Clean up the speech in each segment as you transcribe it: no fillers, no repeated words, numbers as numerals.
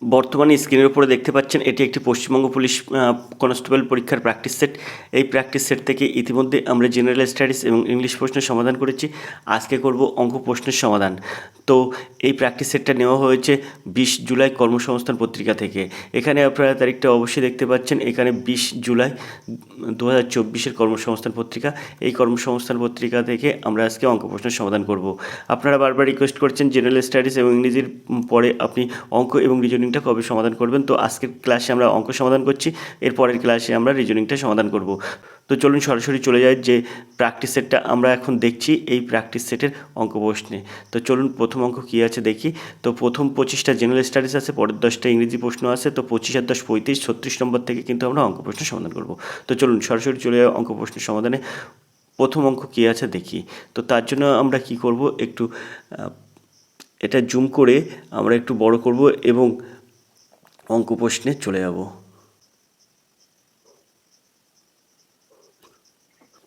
বর্তমানে স্ক্রিনের উপরে দেখতে পাচ্ছেন এটি একটি পশ্চিমবঙ্গ পুলিশ কনস্টেবল পরীক্ষার প্র্যাকটিস সেট। এই প্র্যাকটিস সেট থেকে ইতিমধ্যে আমরা জেনারেল স্টাডিজ এবং ইংলিশ প্রশ্নের সমাধান করেছি। আজকে করব অঙ্ক প্রশ্নের সমাধান। তো এই প্র্যাকটিস সেটটা নেওয়া হয়েছে 20 জুলাই কর্মসংস্থান পত্রিকা থেকে। এখানে আপনারা তারিখটা অবশ্যই দেখতে পাচ্ছেন, এখানে 20 জুলাই 2024-এর কর্মসংস্থান পত্রিকা। এই কর্মসংস্থান পত্রিকা থেকে আমরা আজকে অঙ্ক প্রশ্নের সমাধান করব। আপনারা বারবার রিকোয়েস্ট করছেন জেনারেল স্টাডিজ এবং ইংরেজির পরে আপনি অঙ্ক এবং রিজনিংটা কবে সমাধান করবেন। তো আজকের ক্লাসে আমরা অঙ্ক সমাধান করছি, এর পরের ক্লাসে আমরা রিজনিংটা সমাধান করব। তো চলুন সরাসরি চলে যাই যে প্র্যাকটিস সেটটা আমরা এখন দেখছি এই প্র্যাকটিস সেটের অঙ্ক প্রশ্নে। তো চলুন প্রথম অঙ্ক কী আছে দেখি। তো প্রথম 25টা জেনারেল স্টাডিজ আছে, পরের 10টা ইংরেজি প্রশ্ন আছে। তো 25 আর 10 35, 36 নম্বর থেকে কিন্তু আমরা অঙ্ক প্রশ্নের সমাধান করব। তো চলুন সরাসরি চলে যাই অঙ্ক প্রশ্নের সমাধানে। প্রথম অঙ্ক কী আছে দেখি। তো তার জন্য আমরা কি করব, একটু এটা জুম করে আমরা একটু বড় করব এবং অঙ্ক প্রশ্নে চলে যাব।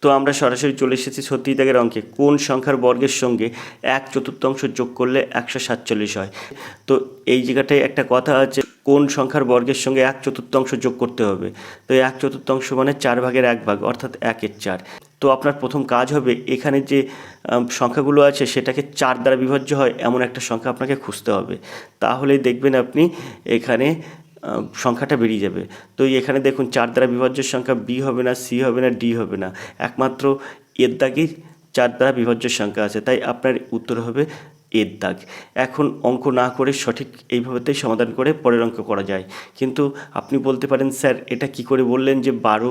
তো আমরা সরাসরি চলে এসেছি 36 দাগের অঙ্কে। কোন সংখ্যার বর্গের সঙ্গে 1/4 যোগ করলে 147 হয়। তো এই জায়গাটায় একটা কথা আছে, কোন সংখ্যার বর্গের সঙ্গে 1/4 যোগ করতে হবে। তো 1/4 মানে 4/1 অর্থাৎ 1/4। তো আপনার প্রথম কাজ হবে, এখানে যে সংখ্যাগুলো আছে সেটাকে 4 দ্বারা বিভাজ্য হয় এমন একটা সংখ্যা আপনাকে খুঁজতে হবে। তাহলেই দেখবেন আপনি এখানে সংখ্যাটা বেরিয়ে যাবে। তো এখানে দেখুন 4 দ্বারা বিভাজ্য সংখ্যা বি হবে না, সি হবে না, ডি হবে না, একমাত্র এর দাগই 4 দ্বারা বিভাজ্য সংখ্যা আছে, তাই আপনার উত্তর হবে এর দাগ। এখন অঙ্ক না করে সঠিক এইভাবেতেই সমাধান করে পরের অঙ্ক করা যায়। কিন্তু আপনি বলতে পারেন স্যার এটা কি করে বললেন যে 12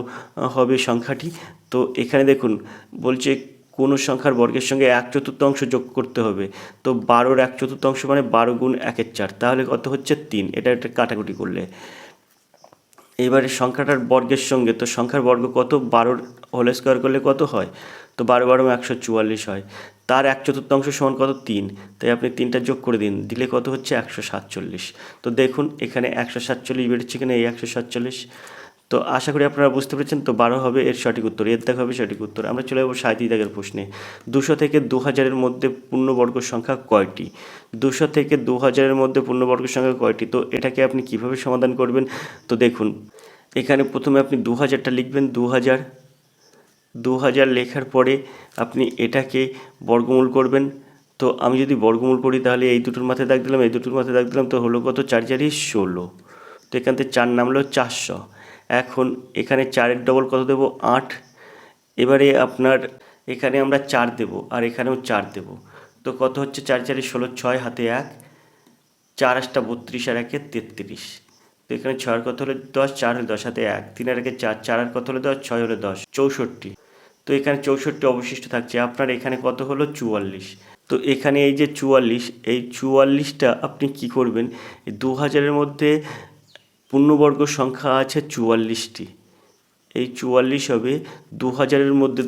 হবে সংখ্যাটি। তো এখানে দেখুন বলছে কোনো সংখ্যার বর্গের সঙ্গে 1/4 যোগ করতে হবে। তো 12-র 1/4 মানে 12 গুণ 1/4, তাহলে কত হচ্ছে 3। এটা একটা কাটাকুটি করলে এবারে সংখ্যাটার বর্গের সঙ্গে, তো সংখ্যার বর্গ কত, 12-র হোল স্কোয়ার করলে কত হয়, তো 12 12 144 হয়। তার 1/4 সমান কত, 3, তাই আপনি 3টা যোগ করে দিন, দিলে কত হচ্ছে 147। তো দেখুন এখানে 147 বেরোচ্ছে, এখানে এই 147। তো আশা করি আপনারা বুঝতে পেরেছেন। তো 12 হবে এর সঠিক উত্তর, এর দাগ হবে সঠিক উত্তর। আমরা চলে যাবো 37 দাগের প্রশ্নে। 200 থেকে 2000-এর মধ্যে পূর্ণবর্গ সংখ্যা কয়টি। 200 থেকে 2000-এর মধ্যে পূর্ণবর্গ সংখ্যা কয়টি, তো এটাকে আপনি কিভাবে সমাধান করবেন। তো দেখুন এখানে প্রথমে আপনি 2000টা লিখবেন। 2000 লেখার পরে আপনি এটাকে বর্গমূল করবেন। তো আমি যদি বর্গমূল করি তাহলে এই দুটোর মাথায় দাগ দিলাম, এই দুটোর মাথায় দাগ দিলাম, তো হলো কত, 4 4 16। তো এখান থেকে 4 নামলো 400। এখন এখানে 4-এর ডবল কত দেবো, 8। এবারে আপনার এখানে আমরা 4 দেব আর এখানেও 4 দেব। তো কত হচ্ছে, 4 4 16, 6 হাতে 1, 4 8 32 আর 1 33। তো এখানে 6 কত হলে 10, 4 হলে 10 হাতে 1, 3 আর 1 4, 4 আর কত হলে 10, 6 হলে 10, 64। তো এখানে 64 অবশিষ্ট থাকছে। আপনার এখানে কত হলো, 44। তো এখানে এই যে 44, এই 44টা আপনি কি করবেন, 2000-এর মধ্যে পূর্ণবর্গ সংখ্যা আছে 44টি। এই 44 হবে 2000-এর মধ্যে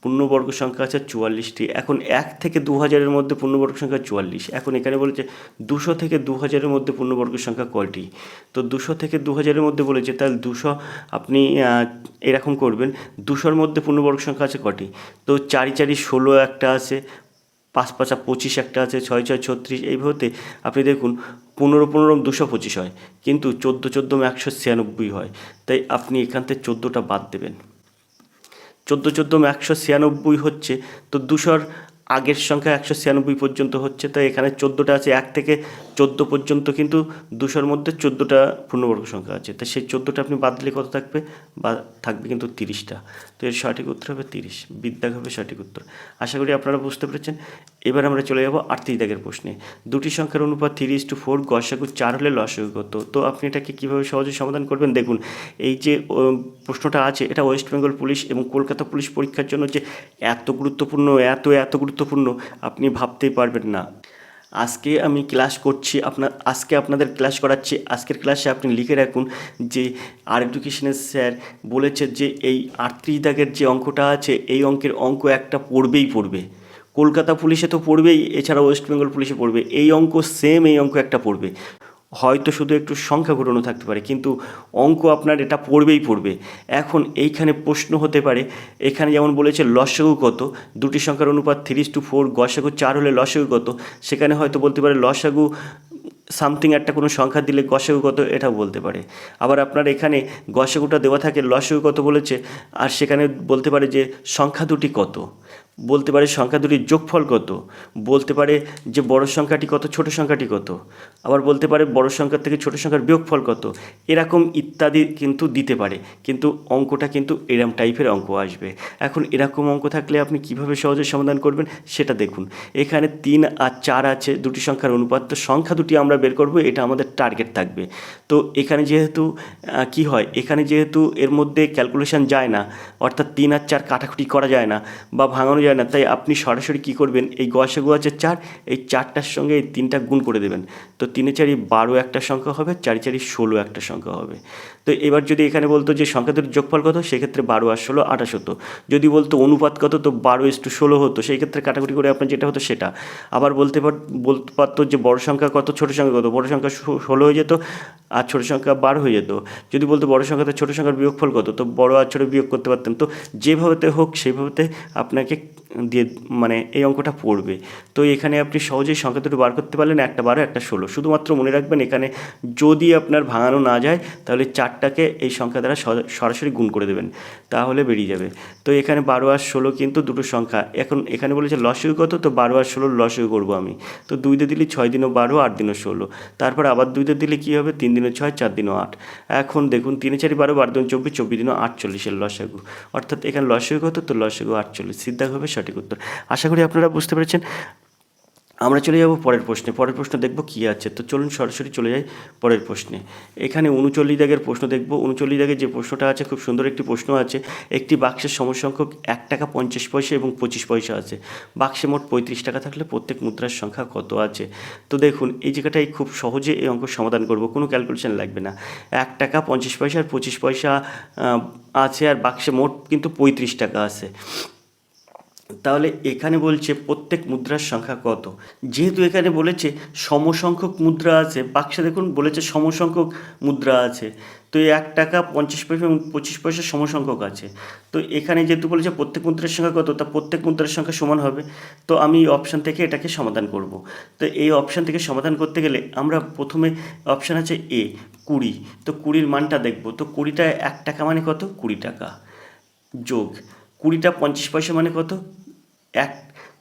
পূর্ণবর্গ সংখ্যা আছে 44টি। এখন 1 থেকে 2000-এর মধ্যে পূর্ণবর্গ সংখ্যা 44। এখন এখানে বলেছে 200 থেকে 2000-এর মধ্যে পূর্ণবর্গ সংখ্যা কয়টি। তো 200 থেকে 2000-এর মধ্যে বলেছে, তাহলে 200 আপনি এরকম করবেন, 200-র মধ্যে পূর্ণবর্গ সংখ্যা আছে কটি। তো 4 4 16 একটা আছে, 5 5 25 একটা আছে, 6 6 36। এইভাবে আপনি দেখুন 15 15 225 হয়, কিন্তু 14 14 196 হয়। তাই আপনি এখান থেকে 14টা বাদ দেবেন। 14 14 196 হচ্ছে, তো 200-র আগের সংখ্যা 196 পর্যন্ত হচ্ছে, তাই এখানে 14টা আছে। 1 থেকে 14 পর্যন্ত কিন্তু 200-র মধ্যে 14টা পূর্ণবর্গ সংখ্যা আছে, তাই সেই 14টা আপনি বাদ দিলে কত থাকবে, বা থাকবে কিন্তু 30টা। তো এর সঠিক উত্তর হবে 30, বিদ্যাগ হবে সঠিক উত্তর। আশা করি আপনারা বুঝতে পেরেছেন। এবার আমরা চলে যাব 38 দাগের প্রশ্নে। দুটি সংখ্যার অনুপাত 3:4, গসাগু 4 হলে লসাগু কত। তো আপনি এটাকে কীভাবে সহজে সমাধান করবেন, দেখুন এই যে প্রশ্নটা আছে এটা ওয়েস্ট বেঙ্গল পুলিশ এবং কলকাতা পুলিশ পরীক্ষার জন্য যে এত গুরুত্বপূর্ণ, এত গুরুত্বপূর্ণ আপনি ভাবতেই পারবেন না। আজকে আমি ক্লাস করছি, আজকে আপনাদের ক্লাস করাচ্ছি। আজকের ক্লাসে আপনি লিখে রাখুন যে আর এডুকেশনের স্যার বলেছে যে এই 38 দাগের যে অঙ্কটা আছে, এই অঙ্কের অঙ্ক একটা পড়বে। কলকাতা পুলিশে তো পড়বেই, এছাড়া ওয়েস্ট বেঙ্গল পুলিশে পড়বে। এই অঙ্ক সেম, এই অঙ্ক একটা পড়বে। হয়তো শুধু একটু সংখ্যা ঘটানো থাকতে পারে, কিন্তু অঙ্ক আপনার এটা পড়বে। এখন এইখানে প্রশ্ন হতে পারে, এখানে যেমন বলেছে লসাগু কত, দুটি সংখ্যার অনুপাত 3:4, গসাগু 4 হলে লসাগু কত। সেখানে হয়তো বলতে পারে লসাগু সামথিং একটা কোনো সংখ্যা দিলে গসাগু কত এটাও বলতে পারে। আবার আপনার এখানে গসাগুটা দেওয়া থাকে লসাগু কত বলেছে, আর সেখানে বলতে পারে যে সংখ্যা দুটি কত, বলতে পারে সংখ্যা দুটির যোগফল কত, বলতে পারে যে বড় সংখ্যাটি কত ছোট সংখ্যাটি কত, আবার বলতে পারে বড় সংখ্যার থেকে ছোট সংখ্যার বিয়োগফল কত, এরকম ইত্যাদি কিন্তু দিতে পারে। কিন্তু অঙ্কটা কিন্তু এরম টাইপের অঙ্ক আসবে। এখন এরকম অঙ্ক থাকলে আপনি কিভাবে সহজে সমাধান করবেন সেটা দেখুন। এখানে 3 আর 4 আছে, দুটি সংখ্যার অনুপাত, তো সংখ্যা দুটি আমরা বের করব, এটা আমাদের টার্গেট থাকবে। তো এখানে যেহেতু কি হয়, এখানে যেহেতু এর মধ্যে ক্যালকুলেশন যায় না, অর্থাৎ 3 আর 4 কাটাকুটি করা যায় না বা ভাঙানো যায় না, তাই আপনি সরাসরি কী করবেন, এই গসাগু আছে 4, এই 4টার সঙ্গে এই 3টা গুণ করে দেবেন। তো 3 এ 4 12 একটা সংখ্যা হবে, 4 4 16 একটা সংখ্যা হবে। তো এবার যদি এখানে বলতো যে সংখ্যা দুটির যোগফল কত, সেক্ষেত্রে 12 আর 16 28 হতো। যদি বলতো অনুপাত কত, তো 12:16 হতো, সেই ক্ষেত্রে কাটাকুটি করে আপনার যেটা হতো সেটা। আবার বলতে পারতো যে বড় সংখ্যা কত ছোট সংখ্যা কত, বড় সংখ্যা 16 হয়ে যেত আর ছোট সংখ্যা 12 হয়ে যেত। যদি বলতো বড় সংখ্যাতে ছোট সংখ্যার বিয়োগফল কত, তো বড় আর ছোট বিয়োগ করতে পারতেন। তো যেভাবেতে হোক সেইভাবেতে আপনাকে দিয়ে মানে এই অঙ্কটা পড়বে। তো এখানে আপনি সহজেই সংখ্যা দুটো বার করতে পারলেন, একটা 12 একটা 16। শুধুমাত্র মনে রাখবেন এখানে যদি আপনার ভাঙানো না যায় তাহলে 4টাকে এই সংখ্যা দ্বারা সরাসরি গুণ করে দেবেন, তাহলে বেরিয়ে যাবে। তো এখানে 12 আর 16 কিন্তু দুটো সংখ্যা। এখন এখানে বলেছে লসাগু কত, তো 12 আর 16 লসাগু করবো আমি। তো 2 দিয়ে দিলে 6 দিনও 12, 8 দিনও 16, তারপর আবার 2 দিয়ে দিলে কী হবে, 3 দিনও 6, 4 দিনও 8। এখন দেখুন 3 4 12, 12 দিন 24, 24 দিনও 48 এর লসাগু, অর্থাৎ এখানে লসাগু কত, তো লসাগু 48। সিদ্ধা হবে সঠিক উত্তর। আশা করি আপনারা বুঝতে পেরেছেন। আমরা চলে যাব পরের প্রশ্নে। পরের প্রশ্ন দেখব কী আছে। তো চলুন সরাসরি চলে যাই পরের প্রশ্নে। এখানে 39 দাগের প্রশ্ন দেখব। 39 দাগের যে প্রশ্নটা আছে, খুব সুন্দর একটি প্রশ্ন আছে। একটি বাক্সের সমসংখ্যক 1 টাকা 50 পয়সা এবং 25 পয়সা আছে। বাক্সে মোট 35 টাকা থাকলে প্রত্যেক মুদ্রার সংখ্যা কত আছে। তো দেখুন এই জায়গাটাই খুব সহজে এই অঙ্ক সমাধান করব, কোনো ক্যালকুলেশন লাগবে না। 1 টাকা 50 পয়সা আর 25 পয়সা আছে, আর বাক্সে মোট কিন্তু 35 টাকা আছে। তাহলে এখানে বলছে প্রত্যেক মুদ্রার সংখ্যা কত। যেহেতু এখানে বলেছে সমসংখ্যক মুদ্রা আছে, বাক্সে দেখুন বলেছে সমসংখ্যক মুদ্রা আছে, তো এই 1 টাকা 50 পয়সা এবং 25 পয়সা সমসংখ্যক আছে। তো এখানে যেহেতু বলেছে প্রত্যেক মুদ্রার সংখ্যা কত, তা প্রত্যেক মুদ্রার সংখ্যা সমান হবে। তো আমি এই অপশান থেকে এটাকে সমাধান করব। তো এই অপশান থেকে সমাধান করতে গেলে আমরা প্রথমে অপশান আছে এ 20, তো 20-র মানটা দেখব। তো 20টা 1 টাকা মানে কত, 20 টাকা, যোগ 20টা 50 পয়সা মানে কত,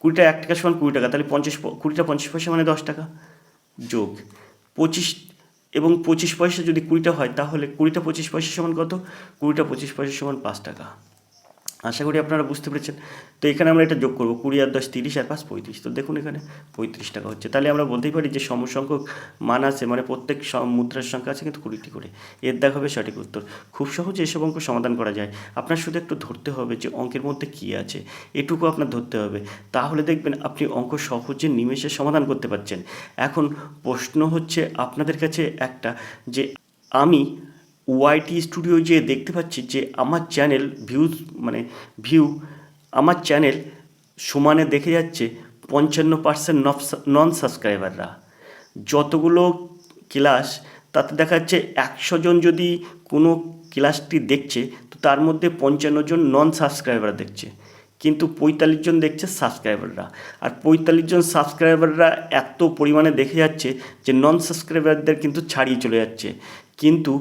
20টা 1 টাকা সমান 20 টাকা, তাহলে 20টা 50 পয়সা মানে 10 টাকা, যোগ 25 এবং 25 পয়সা যদি 20টা হয়, তাহলে 20টা 25 পয়সা সমান কত, 20টা 25 পয়সা সমান 5 টাকা। আশা করি আপনারা বুঝতে পেরেছেন। তো এখানে আমরা এটা যোগ করবো, 20 আর 10 30 আর 5 35। তো দেখুন এখানে 35 টাকা হচ্ছে। তাহলে আমরা বলতেই পারি যে সমসংখ্যক মান আছে, মানে প্রত্যেক মুদ্রার সংখ্যা আছে কিন্তু 20টি করে। এর দেখা হবে সঠিক উত্তর। খুব সহজে এসব অঙ্ক সমাধান করা যায়। আপনার শুধু একটু ধরতে হবে যে অঙ্কের মধ্যে কী আছে, এটুকু আপনার ধরতে হবে। তাহলে দেখবেন আপনি অঙ্ক সহজে নিমেষে সমাধান করতে পারছেন। এখন প্রশ্ন হচ্ছে আপনাদের কাছে একটা, যে আমি ওয়াইটি স্টুডিও যে দেখতে পাচ্ছি যে আমার চ্যানেল ভিউ আমার চ্যানেল সমানে দেখে যাচ্ছে 55% নন সাবস্ক্রাইবাররা। যতগুলো ক্লাস তাতে দেখা যাচ্ছে 100 জন যদি কোনো ক্লাসটি দেখছে, তো তার মধ্যে 55 জন নন সাবস্ক্রাইবার দেখছে, কিন্তু 45 জন দেখছে সাবস্ক্রাইবাররা। আর 45 জন সাবস্ক্রাইবাররা এত পরিমাণে দেখে যাচ্ছে যে নন সাবস্ক্রাইবারদের কিন্তু ছাড়িয়ে চলে যাচ্ছে। কিন্তু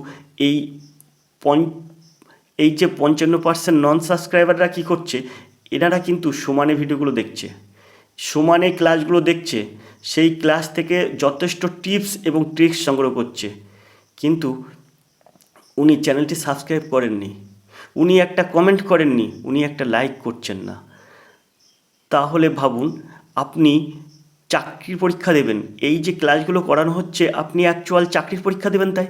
এই যে 55% নন সাবস্ক্রাইবাররা কী করছে, এনারা কিন্তু সমানে ভিডিওগুলো দেখছে, সমানে ক্লাসগুলো দেখছে, সেই ক্লাস থেকে যথেষ্ট টিপস এবং ট্রিক্স সংগ্রহ করছে, কিন্তু উনি চ্যানেলটি সাবস্ক্রাইব করেননি, উনি একটা কমেন্ট করেননি, উনি একটা লাইক করছেন না। তাহলে ভাবুন, আপনি চাকরির পরীক্ষা দেবেন, এই যে ক্লাসগুলো করানো হচ্ছে আপনি অ্যাকচুয়াল চাকরির পরীক্ষা দেবেন, তাই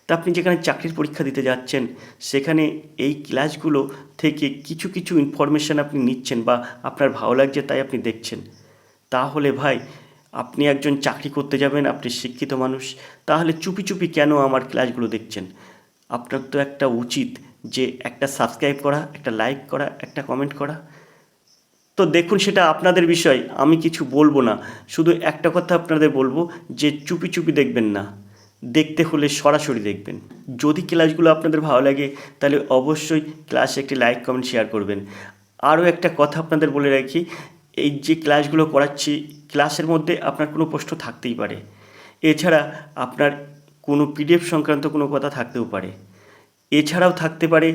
তা আপনি যেখানে চাকরির পরীক্ষা দিতে যাচ্ছেন সেখানে এই ক্লাসগুলো থেকে কিছু কিছু ইনফরমেশান আপনি নিচ্ছেন বা আপনার ভালো লাগছে তাই আপনি দেখছেন। তাহলে ভাই, আপনি একজন চাকরি করতে যাবেন, আপনি শিক্ষিত মানুষ, তাহলে চুপি চুপি কেন আমার ক্লাসগুলো দেখছেন? আপনার তো একটা উচিত যে একটা সাবস্ক্রাইব করা, একটা লাইক করা, একটা কমেন্ট করা। তো দেখুন, সেটা আপনাদের বিষয়, আমি কিছু বলবো না। শুধু একটা কথা আপনাদের বলবো যে চুপি চুপি দেখবেন না, দেখতে হলে সরাসরি দেখবেন। যদি ক্লাসগুলো আপনাদের ভালো লাগে তাহলে অবশ্যই ক্লাসে একটি লাইক কমেন্ট শেয়ার করবেন। আরও একটা কথা আপনাদের বলে রাখি, এই যে ক্লাসগুলো করাচ্ছি, ক্লাসের মধ্যে আপনার কোনো প্রশ্ন থাকতেই পারে। এছাড়া আপনার কোনো পিডিএফ সংক্রান্ত কোনো কথা থাকতেও পারে। এছাড়াও থাকতে পারে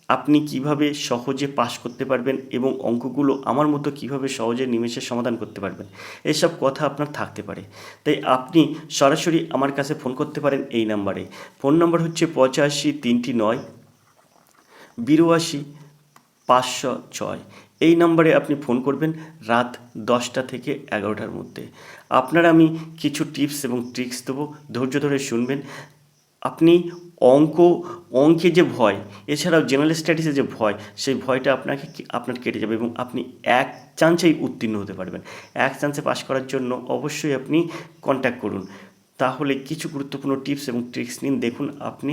আপনি কিভাবে সহজে পাস করতে পারবেন এবং অঙ্কগুলো আমার মতো কিভাবে সহজে নিমেষে সমাধান করতে পারবেন, এসব কথা আপনার থাকতে পারে। তাই আপনি সরাসরি আমার কাছে ফোন করতে পারেন এই নাম্বারে। ফোন নাম্বার হচ্ছে 8539 82 506। এই নাম্বারে আপনি ফোন করবেন রাত 10টা থেকে 11টার মধ্যে। আপনার আমি কিছু টিপস এবং ট্রিক্স দেবো, ধৈর্য ধরে শুনবেন। আপনি অঙ্কে যে ভয়, এছাড়াও জেনারেল স্টাডিজে যে ভয়, সেই ভয়টা আপনার কেটে যাবে এবং আপনি এক চান্সেই উত্তীর্ণ হতে পারবেন। এক চান্সে পাস করার জন্য অবশ্যই আপনি কন্ট্যাক্ট করুন। তাহলে কিছু গুরুত্বপূর্ণ টিপস এবং ট্রিক্স নিন, দেখুন আপনি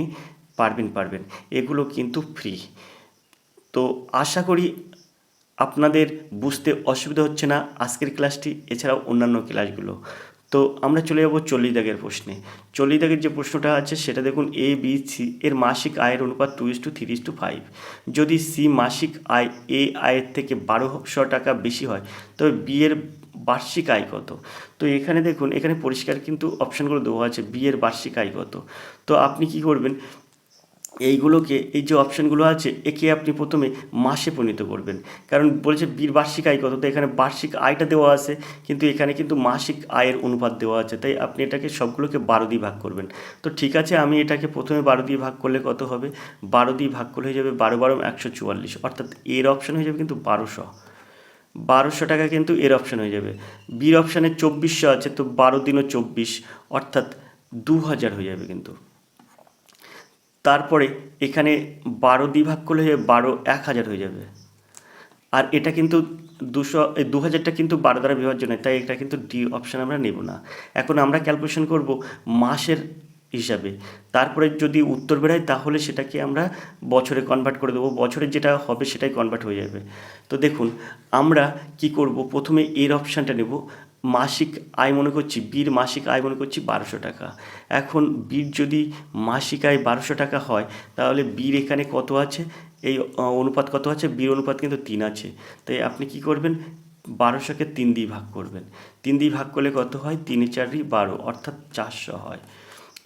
পারবেন। এগুলো কিন্তু ফ্রি। তো আশা করি আপনাদের বুঝতে অসুবিধা হচ্ছে না আজকের ক্লাসটি, এছাড়াও অন্যান্য ক্লাসগুলো। তো আমরা চলে যাব 40 দাগের প্রশ্নে। 40 দাগের যে প্রশ্নটা আছে সেটা দেখুন, এ বি সি এর মাসিক আয়ের অনুপাত 2:3:5। যদি সি মাসিক আয় এ আয়ের থেকে 1200 টাকা বেশি হয় তবে বি এর বার্ষিক আয় কত? তো এখানে দেখুন, এখানে পরিষ্কার কিন্তু অপশানগুলো দেওয়া আছে, বি এর বার্ষিক আয় কত। তো আপনি কি করবেন, এইগুলোকে, এই যে অপশানগুলো আছে একে আপনি প্রথমে মাসে পরিণত করবেন, কারণ বলেছে বীর বার্ষিক আয় কত, তো এখানে বার্ষিক আয়টা দেওয়া আছে কিন্তু এখানে কিন্তু মাসিক আয়ের অনুপাত দেওয়া আছে, তাই আপনি এটাকে সবগুলোকে 12 দিয়ে ভাগ করবেন। তো ঠিক আছে, আমি এটাকে প্রথমে 12 দিয়ে ভাগ করলে কত হবে, 12 দিয়ে ভাগ করলে হয়ে যাবে 12 12 144, অর্থাৎ এর অপশান হয়ে যাবে কিন্তু 1200 টাকা কিন্তু এর অপশান হয়ে যাবে। বীর অপশানে 2400 আছে, তো 12 দিনও 24, অর্থাৎ 2000 হয়ে যাবে কিন্তু। তারপরে এখানে 12 দিয়ে ভাগ করলে 12 1000 হয়ে যাবে। আর এটা কিন্তু 2000টা কিন্তু 12 দ্বারা বিভাজ্য নয়, তাই এটা কিন্তু ডি অপশান আমরা নেব না। এখন আমরা ক্যালকুলেশন করব মাসের হিসাবে, তারপরে যদি উত্তর বেরোয় তাহলে সেটাকে আমরা বছরে কনভার্ট করে দেবো, বছরের যেটা হবে সেটাই কনভার্ট হয়ে যাবে। তো দেখুন আমরা কি করব, প্রথমে এর অপশানটা নেব। মাসিক আয় মনে করছি, বীর মাসিক আয় মনে করছি 1200 টাকা। এখন বীর যদি মাসিক আয় 1200 টাকা হয় তাহলে বীর এখানে কত আছে, এই অনুপাত কত আছে, বীর অনুপাত কিন্তু 3 আছে। তাই আপনি কি করবেন, 1200কে 3 দিয়ে ভাগ করবেন। 3 দিয়ে ভাগ করলে কত হয়, 3 4 12, অর্থাৎ 400 হয়।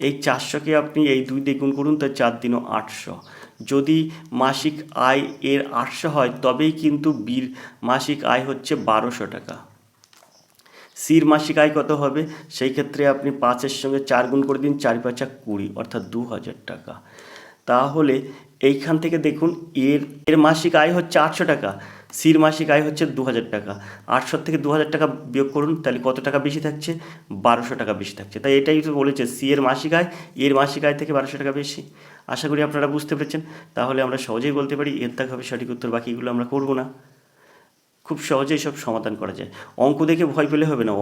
এই 400কে আপনি এই 2 দিয়ে গুণ করুন, তাই 4 দিনও 800। যদি মাসিক আয় এর 800 হয় তবেই কিন্তু বীর মাসিক আয় হচ্ছে 1200 টাকা। সির মাসিক আয় কত হবে, সেই ক্ষেত্রে আপনি 5-এর সঙ্গে 4 গুণ করে দিন, 4 5 20, অর্থাৎ 2000 টাকা। তাহলে এইখান থেকে দেখুন এর মাসিক আয় হচ্ছে 800 টাকা, সির মাসিক আয় হচ্ছে 2000 টাকা। 800 থেকে 2000 টাকা বিয়োগ করুন, তাহলে কত টাকা বেশি থাকছে, 1200 টাকা বেশি থাকছে। তাই এটাই তো বলেছে, সি এর মাসিক আয় এর মাসিক আয় থেকে 1200 টাকা বেশি। আশা করি আপনারা বুঝতে পেরেছেন। তাহলে আমরা সহজেই বলতে পারি এর দাগ হবে সঠিক উত্তর, বাকিগুলো আমরা করব না। খুব সহজেই সব সমাধান করা যায়। অঙ্ক দেখে ভয় পেলে হবে না,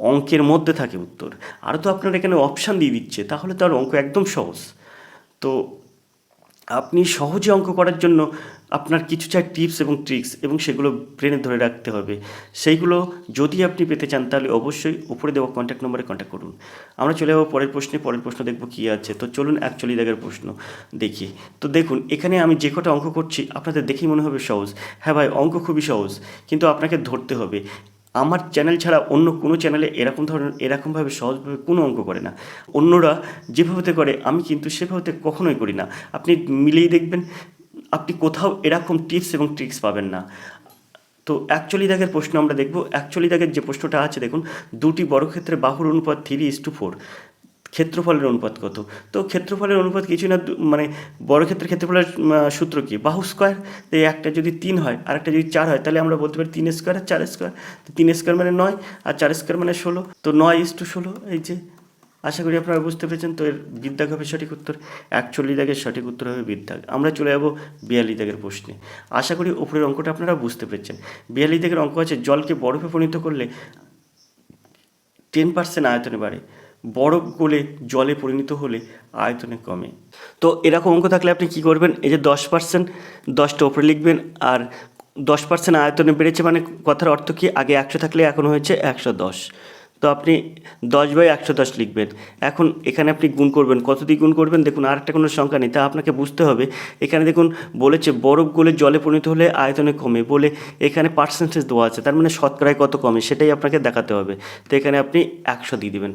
অঙ্কের মধ্যে থাকে উত্তর। আর তো আপনার এখানে অপশান দিয়ে দিচ্ছে, তাহলে তো আর অঙ্ক একদম সহজ। তো আপনি সহজে অঙ্ক করার জন্য আপনার কিছু চাই টিপস এবং ট্রিক্স, এবং সেগুলো ব্রেনে ধরে রাখতে হবে। সেইগুলো যদি আপনি পেতে চান তাহলে অবশ্যই উপরে দেওয়া কন্ট্যাক্ট নম্বরে কন্ট্যাক্ট করুন। আমরা চলে যাবো পরের প্রশ্ন দেখব কী আছে। তো চলুন 41 দাগের প্রশ্ন দেখি। তো দেখুন এখানে আমি যে কটা অঙ্ক করছি আপনাদের দেখেই মনে হবে সহজ। হ্যাঁ ভাই, অঙ্ক খুবই সহজ, কিন্তু আপনাকে ধরতে হবে। আমার চ্যানেল ছাড়া অন্য কোনো চ্যানেলে এরকমভাবে সহজভাবে কোনো অঙ্ক করে না। অন্যরা যেভাবে করে আমি কিন্তু সেভাবে কখনোই করি না। আপনি মিলিয়ে দেখবেন, আপনি কোথাও এরকম টিপস এবং ট্রিক্স পাবেন না। তো 41 দাগের প্রশ্ন আমরা দেখব। 41 দাগের যে প্রশ্নটা আছে দেখুন, দুটি বর্গক্ষেত্রের বাহুর অনুপাত 3:4, ক্ষেত্রফলের অনুপাত কত? তো ক্ষেত্রফলের অনুপাত কিছুই না, মানে বর্গক্ষেত্রের ক্ষেত্রফলের সূত্র কি, বাহু স্কোয়ার। তো একটা যদি 3 হয় আর একটা যদি 4 হয় তাহলে আমরা বলতে পারি 3 স্কোয়ার আর 4 স্কোয়ার। তো 3 স্কোয়ার মানে 9 আর 4 স্কোয়ার মানে 16, তো 9:16। এই যে, আশা করি আপনারা বুঝতে পেরেছেন। তো এর বিদ্যাগ হবে সঠিক উত্তর। 41 দাগের সঠিক উত্তর হবে বিদ্যাগ। আমরা চলে যাব 42 দাগের প্রশ্নে। আশা করি উপরের অঙ্কটা আপনারা বুঝতে পেরেছেন। 42 দাগের অঙ্ক আছে, জলকে বরফে পরিণত করলে 10% আয়তনে বাড়ে, বরফ গলে জলে পরিণত হলে আয়তনে কমে। তো এরকম অঙ্ক থাকলে আপনি কি করবেন, এই যে 10%, 10টা ওপরে লিখবেন, আর 10% আয়তনে বেড়েছে মানে কথার অর্থ কি, আগে 100 থাকলে এখন হয়েছে 110। তো আপনি 10/110 লিখবেন। এখন এখানে আপনি গুণ করবেন, কত দিয়ে গুণ করবেন, দেখুন আর একটা কোনো সংখ্যা নেই, তা আপনাকে বুঝতে হবে। এখানে দেখুন বলেছে বরফ গলে জলে পরিণত হলে আয়তনে কমে, বলে এখানে পার্সেন্টেজ দেওয়া আছে, তার মানে শতকরায় কত কমে সেটাই আপনাকে দেখাতে হবে। তো এখানে আপনি 100 দিয়ে দেবেন,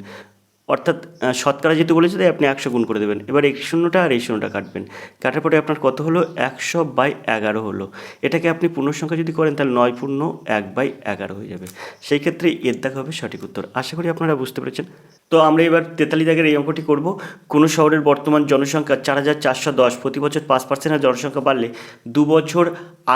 অর্থাৎ শতকরা যেহেতু বলেছে তাই আপনি 100 গুণ করে দেবেন। এবার এই শূন্যটা আর এই শূন্যটা কাটবেন, কাটার পরে আপনার কত হলো 100/11 হলো। এটাকে আপনি পূর্ণসংখ্যা যদি করেন তাহলে 9 পূর্ণ 1/11 হয়ে যাবে। সেই ক্ষেত্রে এর দাগ হবে সঠিক উত্তর। আশা করি আপনারা বুঝতে পেরেছেন। তো আমরা এবার 43 দাগের এই অঙ্কটি করব। কোনো শহরের বর্তমান জনসংখ্যা 4410, প্রতি বছর 5% হারে জনসংখ্যা বাড়লে 2 বছর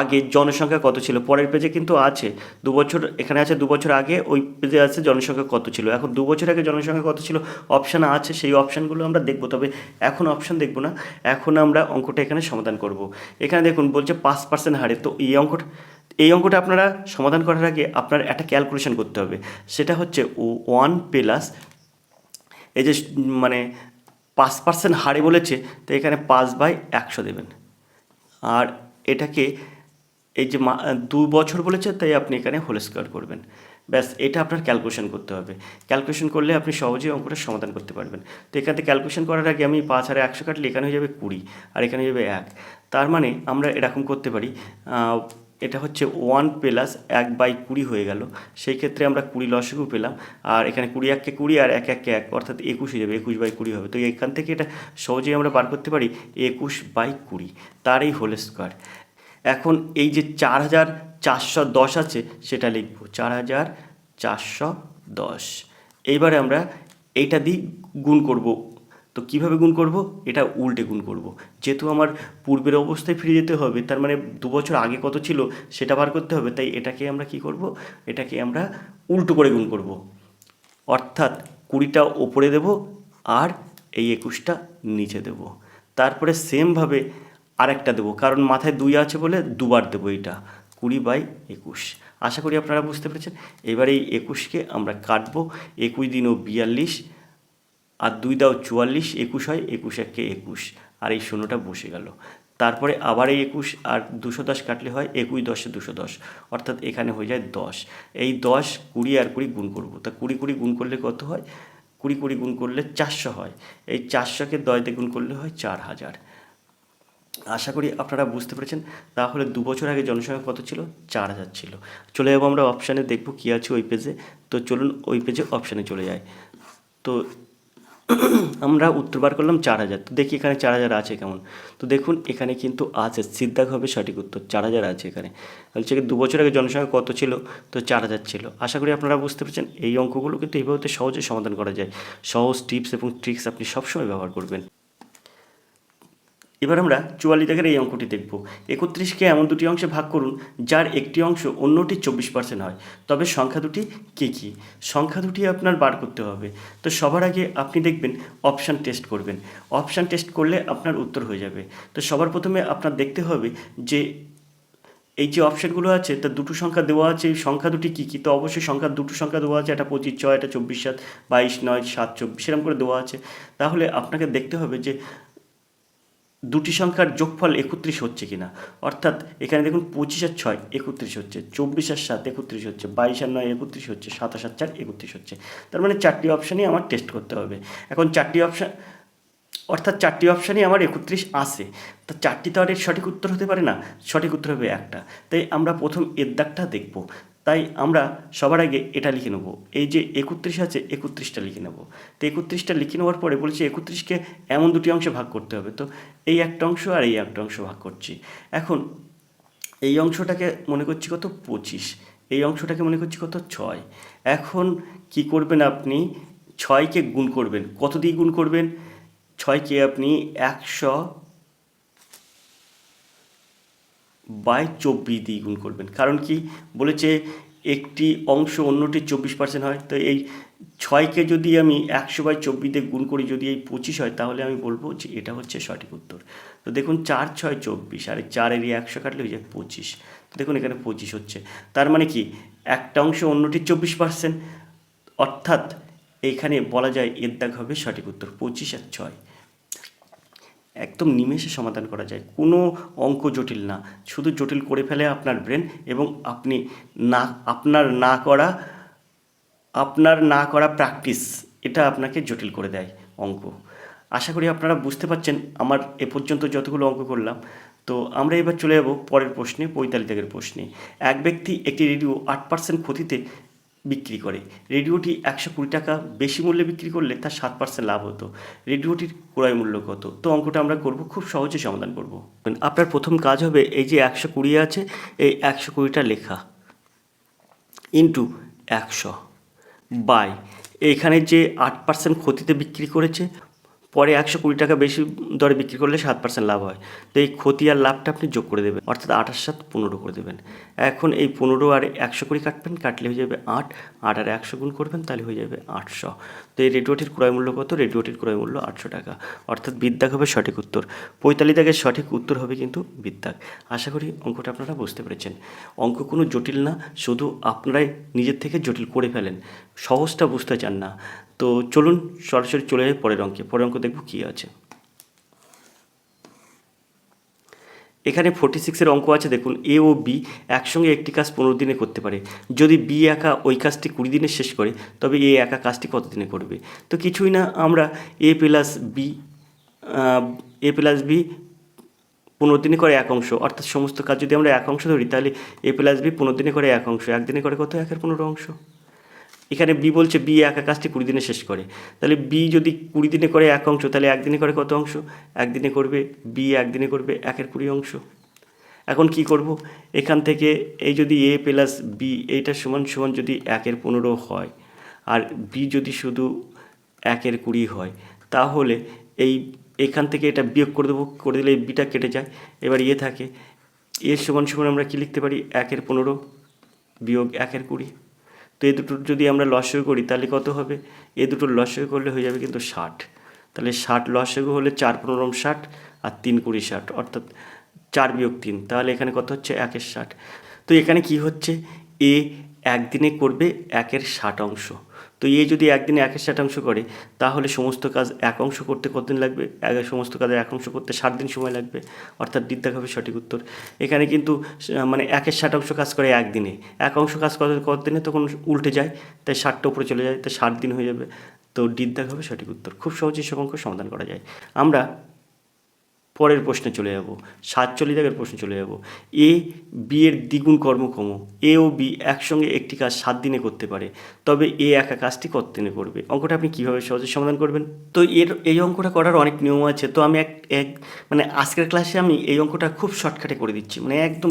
আগে জনসংখ্যা কত ছিল? পরের পেজে কিন্তু আছে 2 বছর, এখানে আছে 2 বছর আগে, ওই পেজে আছে জনসংখ্যা কত ছিল। এখন 2 বছর আগে জনসংখ্যা কত ছিল অপশান আছে, সেই অপশানগুলো আমরা দেখব। তবে এখন অপশান দেখব না, এখন আমরা অঙ্কটা এখানে সমাধান করব। এখানে দেখুন বলছে 5% হারে, তো এই অঙ্কটা আপনারা সমাধান করার আগে আপনার একটা ক্যালকুলেশন করতে হবে। সেটা হচ্ছে 1 প্লাস এই যে মানে 5% হারে বলেছে, তো এখানে 5/100 দেবেন। আর এটাকে এই যে 2 বছর বলেছে তাই আপনি এখানে হোল স্কোয়ার করবেন। ব্যাস, এটা আপনার ক্যালকুলেশন করতে হবে। ক্যালকুলেশন করলে আপনি সহজেই অঙ্কটা সমাধান করতে পারবেন। তো এখান থেকে ক্যালকুলেশন করার আগে আমি 5 আর 100 কাটলে এখানে হয়ে যাবে 20, আর এখানে হয়ে যাবে 1। তার মানে আমরা এরকম করতে পারি, এটা হচ্ছে 1 প্লাস 1/20 হয়ে গেল। সেই ক্ষেত্রে আমরা 20 লসাগু পেলাম, আর এখানে 20 1 কে 20 আর 1 1 কে 1, অর্থাৎ 21 হয়ে যাবে, 21/20 হবে। তো এখান থেকে এটা সহজেই আমরা বার করতে পারি 21/20, তার এই হোল স্কোয়ার। এখন এই যে 4410 আছে সেটা লিখব, 4410। এইবারে আমরা এইটা দিয়ে গুণ করব। তো কিভাবে গুণ করব? এটা উল্টে গুণ করব। যেহেতু আমার পূর্বের অবস্থায় ফিরে যেতে হবে, তার মানে 2 বছর আগে কত ছিল সেটা বার করতে হবে, তাই এটাকে আমরা কি করব, এটাকে আমরা উল্টো করে গুণ করব। অর্থাৎ 20টা ওপরে দেব আর এই 21টা নিচে দেব। তারপরে সেমভাবে আরেকটা দেবো, কারণ মাথায় 2 আছে বলে দুবার দেবো, এইটা 20/21। আশা করি আপনারা বুঝতে পেরেছেন। এবার এই 21কে আমরা কাটবো, 21 দিনও 42 আর 2 দাও 44, 21 হয়, 21 1 কে 21, আর এই শূন্যটা বসে গেল। তারপরে আবার এই 21 আর 210 কাটলে হয় 21 10 210, অর্থাৎ এখানে হয়ে যায় 10। এই 10 20 আর 20 গুণ করবো, তা 20 20 গুণ করলে কত হয়? 20 20 গুণ করলে 400 হয়। এই 400কে 10 দিয়ে গুণ করলে হয় 4000। আশা করি আপনারা বুঝতে পেরেছেন। তাহলে 2 বছর আগে জনসংখ্যা কত ছিল? 4000 ছিল। চলে যাবো আমরা অপশানে, দেখব কী আছে ওই পেজে। তো চলুন ওই পেজে অপশানে চলে যায়। তো আমরা উত্তর বার করলাম 4000। তো দেখি এখানে 4000 আছে কেমন। তো দেখুন এখানে কিন্তু আছে, সিদ্ধাক হবে সঠিক উত্তর, 4000 আছে এখানে। বলছে 2 বছর আগে জনসংখ্যা কত ছিল? তো 4000 ছিল। আশা করি আপনারা বুঝতে পেরেছেন। এই অঙ্কগুলো কিন্তু এইভাবে সহজে সমাধান করা যায়। সহজ টিপস এবং ট্রিক্স আপনি সবসময় ব্যবহার করবেন। এবার আমরা 44 দাগের এই অঙ্কটি দেখব। 31কে এমন দুটি অংশে ভাগ করুন যার একটি অংশ অন্যটি 24% হয়, তবে সংখ্যা দুটি কী কী? সংখ্যা দুটি আপনার বার করতে হবে। তো সবার আগে আপনি দেখবেন অপশান টেস্ট করবেন। অপশান টেস্ট করলে আপনার উত্তর হয়ে যাবে। তো সবার প্রথমে আপনার দেখতে হবে যে এই যে অপশানগুলো আছে তা দুটো সংখ্যা দেওয়া আছে, এই সংখ্যা দুটি কী কী? তো অবশ্যই দুটো সংখ্যা দেওয়া আছে, একটা 25 6, একটা 24 7, 22 9 7 24, এরকম করে দেওয়া আছে। তাহলে আপনাকে দেখতে হবে যে দুটি সংখ্যার যোগফল 31 হচ্ছে কিনা। অর্থাৎ এখানে দেখুন 25 আর 6 31 হচ্ছে, 24 আর 7 31 হচ্ছে, 22 আর 9 31 হচ্ছে, 27 আর 4 31 হচ্ছে। তার মানে 4টি অপশানই আমার টেস্ট করতে হবে। এখন 4টি অপশান, অর্থাৎ 4টি অপশানই আমার 31 আসে। তা 4টি তো আর এর সঠিক উত্তর হতে পারে না, সঠিক উত্তর হবে একটা। তাই আমরা প্রথম এর দাগটা দেখব। তাই আমরা সবার আগে এটা লিখে নেব, এই যে 31 আছে 31টা লিখে নেব। তো 31টা লিখে নেওয়ার পরে বলেছি 31কে এমন দুটি অংশে ভাগ করতে হবে। তো এই একটা অংশ আর এই একটা অংশ ভাগ করছি। এখন এই অংশটাকে মনে করছি কত? 25। এই অংশটাকে মনে করছি কত? 6। এখন কি করবেন আপনি? 6কে গুণ করবেন। কত দিয়ে গুণ করবেন? 6কে আপনি 100/24 দিয়ে গুণ করবেন। কারণ কি বলেছে? একটি অংশ অন্যটি 24% হয়। তো এই 6কে যদি আমি 100/24 দিয়ে গুণ করি, যদি এই 25 হয়, তাহলে আমি বলবো যে এটা হচ্ছে সঠিক উত্তর। তো দেখুন 4 6 24, আর 4 100 কাটলে হয়ে যায় 25। তো দেখুন এখানে 25 হচ্ছে। তার মানে কি একটা অংশ অন্যটি 24%, অর্থাৎ এইখানে বলা যায় এর দাগ হবে সঠিক উত্তর 25 আর 6। একদম নিমেষে সমাধান করা যায়, কোনো অঙ্ক জটিল না। শুধু জটিল করে ফেলে আপনার ব্রেন, এবং আপনি আপনার না করা প্র্যাকটিস, এটা আপনাকে জটিল করে দেয় অঙ্ক। আশা করি আপনারা বুঝতে পারছেন আমার এ পর্যন্ত যতগুলো অঙ্ক করলাম। তো আমরা এবার চলে যাব পরের প্রশ্নে, 45 দাগের প্রশ্নে। এক ব্যক্তি একটি রেডিও 8% ক্ষতিতে বিক্রি করে। রেডিওটি 120 টাকা বেশি মূল্যে বিক্রি করলে তার 7% লাভ হতো। রেডিওটির ক্রয় মূল্য কত? তো অঙ্কটা আমরা করব, খুব সহজে সমাধান করব। আপনার প্রথম কাজ হবে এই যে 120 আছে, এই 120টা লেখা ইন্টু 100 বাই এইখানে যে 8% ক্ষতিতে বিক্রি করেছে, পরে 120 টাকা বেশি দরে বিক্রি করলে 7% লাভ হয়। তো এই ক্ষতি আর লাভটা আপনি যোগ করে দেবেন, অর্থাৎ 8 আর 7 15 করে দেবেন। এখন এই 15 আর 100 করে কাটবেন, কাটলে হয়ে যাবে 8, 8 আর 100 গুণ করবেন, তাহলে হয়ে যাবে 800। তো এই রেডিওটির ক্রয় মূল্য কত? রেডিওটির ক্রয় মূল্য 800 টাকা, অর্থাৎ বিদ্যাক হবে সঠিক উত্তর। 45 দাগের সঠিক উত্তর হবে কিন্তু বিদ্যাক। আশা করি অঙ্কটা আপনারা বুঝতে পেরেছেন। অঙ্ক কোনো জটিল না, শুধু আপনারাই নিজের থেকে জটিল করে ফেলেন, সহজটা বুঝতে চান না। তো চলুন সরাসরি চলে যাই পরের অঙ্কে। পরের অঙ্ক দেখব কী আছে। এখানে 46-এর অঙ্ক আছে, দেখুন এ ও বি একসঙ্গে একটি কাজ 15 দিনে করতে পারে। যদি বি একা ওই কাজটি 20 দিনে শেষ করে, তবে এ একা কাজটি কত দিনে করবে? তো কিছুই না, আমরা এ প্লাস বি 15 দিনে করে এক অংশ, অর্থাৎ সমস্ত কাজ যদি আমরা এক অংশ ধরি, তাহলে এ প্লাস বি 15 দিনে করে এক অংশ, একদিনে করে কত? 1/15 অংশ। এখানে বি বলছে বি একা কাজটি 20 দিনে শেষ করে, তাহলে বি যদি 20 দিনে করে এক অংশ, তাহলে একদিনে করে কত অংশ? একদিনে করবে। বি একদিনে করবে 1/20 অংশ। এখন কি করব? এখান থেকে এই যদি এ প্লাস বি এইটা সমান সমান যদি 1/15 হয়, আর বি যদি শুধু 1/20 হয়, তাহলে এখান থেকে এটা বিয়োগ করে দেবো, করে দিলে এই বিটা কেটে যায়। এবার ইয়ে থাকে, এ সমান সমান আমরা কি লিখতে পারি? 1/15 বিয়োগ 1/20। তো এই দুটোর যদি আমরা লসাগু করি, তাহলে কত হবে? এই দুটোর লসাগু করলে হয়ে যাবে কিন্তু 60। তাহলে 60 লসাগু হলে 4×15 60, আর 3×20 60, অর্থাৎ 4 বিয়োগ 3, তাহলে এখানে কত হচ্ছে? 1/60। তো এখানে কি হচ্ছে? এ একদিনে করবে 1/60 অংশ। তো এ যদি একদিনে 1/60 অংশ করে, তাহলে সমস্ত কাজ এক অংশ করতে কতদিন লাগবে? সমস্ত কাজে এক অংশ করতে 60 দিন সময় লাগবে, অর্থাৎ বিদ্যাক হবে সঠিক উত্তর। এখানে কিন্তু মানে 1/60 অংশ কাজ করে একদিনে, এক অংশ কাজ করে কতদিনে? তখন উল্টে যায়, তাই 60টা উপরে চলে যায়, তাই 60 দিন হয়ে যাবে। তো বিদ্যাক হবে সঠিক উত্তর। খুব সহজেই সব অঙ্ক সমাধান করা যায়। আমরা পরের প্রশ্নে চলে যাব, 47 দাগের প্রশ্নে চলে যাব। এ বি এর দ্বিগুণ কর্মক্ষম। এ ও বি একসঙ্গে একটি কাজ 7 দিনে করতে পারে, তবে এ একা কাজটি কত দিনে করবে? অঙ্কটা আপনি কীভাবে সহজে সমাধান করবেন? তো এই অঙ্কটা করার অনেক নিয়ম আছে। তো আমি মানে আজকের ক্লাসে আমি এই অঙ্কটা খুব শর্টকাটে করে দিচ্ছি, মানে একদম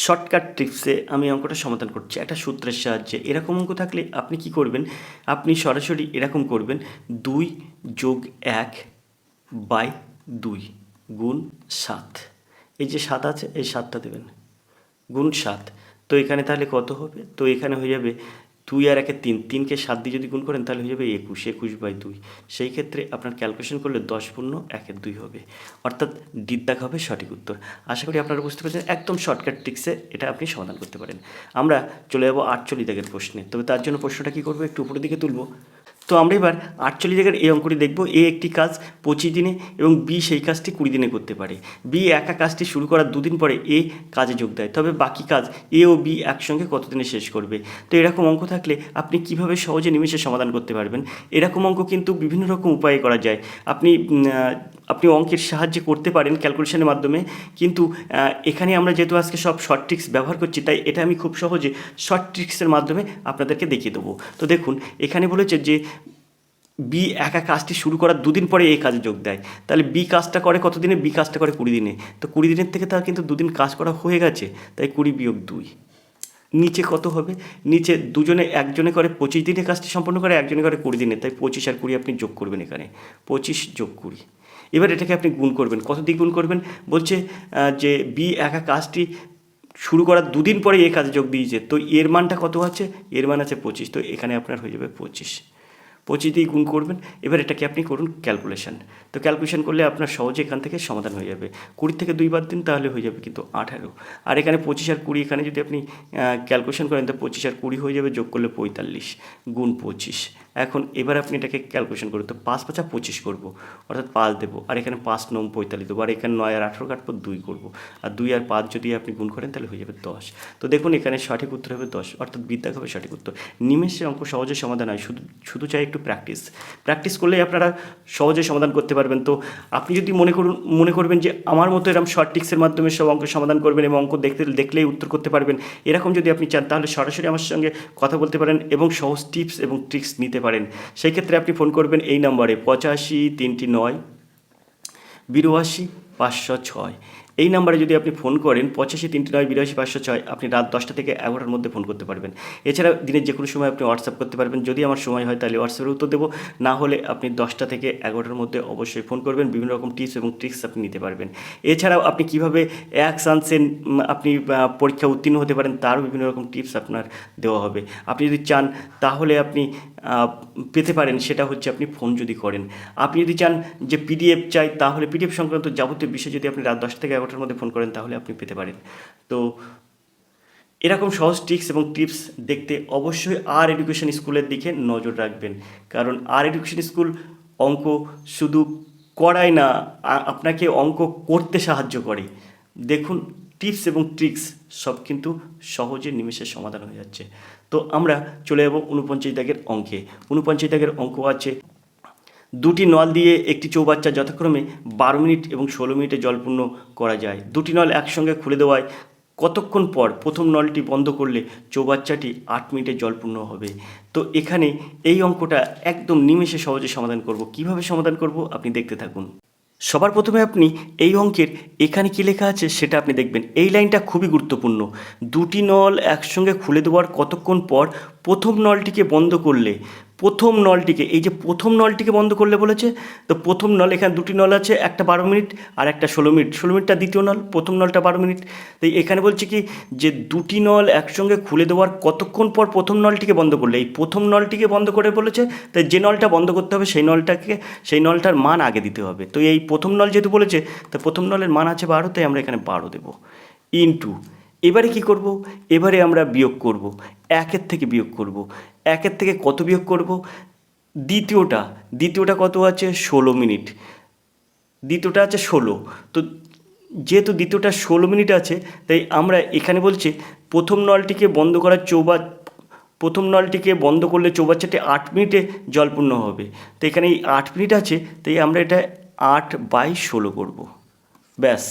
শর্টকাট টিপসে আমি অঙ্কটা সমাধান করছি একটা সূত্রের সাহায্যে। এরকম অঙ্ক থাকলে আপনি কি করবেন? আপনি সরাসরি এরকম করবেন, 2 + 1/2 গুণ 7। এই যে 7 আছে, এই 7টা দেবেন, গুণ 7। তো এখানে তাহলে কত হবে? তো এখানে হয়ে যাবে 2 আর 1 3, 3কে 7 দিয়ে যদি গুণ করেন, তাহলে হয়ে যাবে 21/2। সেই ক্ষেত্রে আপনার ক্যালকুলেশন করলে 10×1/2 হবে, অর্থাৎ ডিদ্দাক হবে সঠিক উত্তর। আশা করি আপনারা বুঝতে পেরেছেন, একদম শর্টকাট ট্রিক্সে এটা আপনি সমাধান করতে পারেন। আমরা চলে যাবো 48 দাগের প্রশ্নে। তবে তার জন্য প্রশ্নটা কী করবো? একটু উপরের দিকে তুলব। তো আমরা এবার 48 দাগের এই অঙ্কটি দেখব। এ একটি কাজ 25 দিনে এবং বি সেই কাজটি 20 দিনে করতে পারে। বি একা কাজটি শুরু করার 2 দিন পরে এ কাজে যোগ দেয়, তবে বাকি কাজ এ ও বি একসঙ্গে কত দিনে শেষ করবে? তো এরকম অঙ্ক থাকলে আপনি কিভাবে সহজে নিমেষে সমাধান করতে পারবেন? এরকম অঙ্ক কিন্তু বিভিন্ন রকম উপায়ে করা যায়। আপনি অঙ্কের সাহায্যে করতে পারেন ক্যালকুলেশনের মাধ্যমে, কিন্তু এখানে আমরা যেহেতু আজকে সব শর্ট ট্রিক্স ব্যবহার করছি, তাই এটা আমি খুব সহজে শর্ট ট্রিক্সের মাধ্যমে আপনাদেরকে দেখিয়ে দেবো। তো দেখুন, এখানে বলেছে যে বি একা কাজটি শুরু করার 2 দিন পরে এই কাজে যোগ দেয়, তাহলে বি কাজটা করে কত দিনে? বি কাজটা করে 20 দিনে। তো 20 দিনের থেকে তার কিন্তু 2 দিন কাজ করা হয়ে গেছে, তাই 20 বিয়োগ 2। নিচে কত হবে? নিচে একজনে করে 25 দিনে কাজটি সম্পন্ন করে, একজনে করে 20 দিনে, তাই 25 আর 20 আপনি যোগ করবেন এখানে, 25 যোগ 20। এবার এটাকে আপনি গুণ করবেন। কত দিয়ে গুণ করবেন? বলছে যে বি একা কাজটি শুরু করার 2 দিন পরে এই কাজে যোগ দিয়েছে, তো এর মানটা কত আছে? এর মান আছে 25, তো এখানে আপনার হয়ে যাবে 25 দিয়ে গুণ করবেন। এবার এটাকে আপনি করুন ক্যালকুলেশন। তো ক্যালকুলেশন করলে আপনার সহজে এখান থেকে সমাধান হয়ে যাবে। 20 থেকে 2 বাদ দিন, তাহলে হয়ে যাবে কিন্তু 18। আর এখানে 25 আর 20 এখানে যদি আপনি ক্যালকুলেশন করেন, তো 25 আর 20 হয়ে যাবে, যোগ করলে 45 গুণ 25। এখন এবার আপনি এটাকে ক্যালকুলেশন করুন। তো 5 5 25 করবো, অর্থাৎ 5 দেবো, আর এখানে 5 9 45 দেবো, আর এখানে 9 আর 18 কাটবো, 2 করবো, আর 2 আর 5 যদি আপনি গুণ করেন, তাহলে হয়ে যাবে 10। তো দেখুন, এখানে সঠিক উত্তর হবে 10, অর্থাৎ বিদ্যাক হবে সঠিক উত্তর। নিমেষে অঙ্ক সহজে সমাধান হয়, শুধু চাই একটু প্র্যাকটিস করলেই আপনারা সহজে সমাধান করতে পারবেন। তো আপনি যদি মনে করবেন যে আমার মতো এরকম শর্ট ট্রিক্সের মাধ্যমে সব অঙ্ক সমাধান করবেন এবং অঙ্ক দেখলেই উত্তর করতে পারবেন, এরকম যদি আপনি চান তাহলে সরাসরি আমার সঙ্গে কথা বলতে পারেন এবং সহজ টিপস এবং ট্রিক্স নিতে পারেন। সেই ক্ষেত্রে আপনি ফোন করবেন এই নম্বরে 85 39 82 506। এই নাম্বারে যদি আপনি ফোন করেন 85 39 82 506, আপনি রাত 10টা থেকে 11টার মধ্যে ফোন করতে পারবেন। এছাড়া দিনের যে কোনো সময় আপনি হোয়াটসঅ্যাপ করতে পারবেন। যদি আমার সময় হয় তাহলে হোয়াটসঅ্যাপের উত্তর দেবো, না হলে আপনি 10টা থেকে 11টার মধ্যে অবশ্যই ফোন করবেন। বিভিন্ন রকম টিপস এবং ট্রিক্স আপনি নিতে পারবেন। এছাড়াও আপনি কীভাবে এক চান্সে আপনি পরীক্ষা উত্তীর্ণ হতে পারেন তারও বিভিন্ন রকম টিপস আপনার দেওয়া হবে। আপনি যদি চান তাহলে আপনি পেতে পারেন, সেটা হচ্ছে আপনি ফোন যদি করেন। আপনি যদি চান যে পিডিএফ চাই, তাহলে পিডিএফ সংক্রান্ত যাবতীয় বিষয় যদি আপনি রাত 10টা থেকে 11টার মধ্যে ফোন করেন তাহলে আপনি পেতে পারেন। তো এরকম সহজ ট্রিক্স এবং টিপস দেখতে অবশ্যই আর এডুকেশন স্কুলের দিকে নজর রাখবেন, কারণ আর এডুকেশন স্কুল অঙ্ক শুধু করায় না, আপনাকে অঙ্ক করতে সাহায্য করে। দেখুন, টিপস এবং ট্রিক্স সব কিন্তু সহজে নিমেষে সমাধান হয়ে যাচ্ছে। তো আমরা চলে যাব 49 দাগের অঙ্কে। 49 দাগের অঙ্ক আছে, দুটি নল দিয়ে একটি চৌবাচ্চা যথাক্রমে 12 মিনিট এবং 16 মিনিটে জলপূর্ণ করা যায়। দুটি নল একসঙ্গে খুলে দেওয়ায় কতক্ষণ পর প্রথম নলটি বন্ধ করলে চৌবাচ্চাটি 8 মিনিটে জলপূর্ণ হবে। তো এখানে এই অঙ্কটা একদম নিমেষে সহজে সমাধান করব। কিভাবে সমাধান করব আপনি দেখতে থাকুন। সবার প্রথমে আপনি এই অঙ্কের এখানে কী লেখা আছে সেটা আপনি দেখবেন। এই লাইনটা খুবই গুরুত্বপূর্ণ। দুটি নল একসঙ্গে খুলে দেওয়ার কতক্ষণ পর প্রথম নলটিকে বন্ধ করলে, প্রথম নলটিকে, এই যে প্রথম নলটিকে বন্ধ করলে বলেছে, তো প্রথম নল, এখানে দুটি নল আছে, একটা 12 মিনিট আর একটা 16 মিনিট। 16 মিনিটটা দ্বিতীয় নল, প্রথম নলটা 12 মিনিট। তাই এখানে বলছে কি যে দুটি নল একসঙ্গে খুলে দেওয়ার কতক্ষণ পর প্রথম নলটিকে বন্ধ করলে, এই প্রথম নলটিকে বন্ধ করে বলেছে, তাই যে নলটা বন্ধ করতে হবে সেই নলটার মান আগে দিতে হবে। তো এই প্রথম নল যেহেতু বলেছে, তো প্রথম নলের মান আছে 12, তাই আমরা এখানে 12 দেবো ইনটু। এবারে কি করব, এবারে আমরা বিয়োগ করব, 1-এর থেকে বিয়োগ করব। 1-এর থেকে কত বিয়োগ করব, দ্বিতীয়টা কত আছে 16 মিনিট, দ্বিতীয়টা আছে 16। তো যেহেতু দ্বিতীয়টা 16 মিনিট আছে, তাই আমরা এখানে বলছে প্রথম নলটিকে বন্ধ করলে চৌবাচ্চাটি 8 মিনিটে জলপূর্ণ হবে। তো এখানে এই 8 মিনিট আছে, তাই আমরা এটা 8/16 করব। ব্যাস,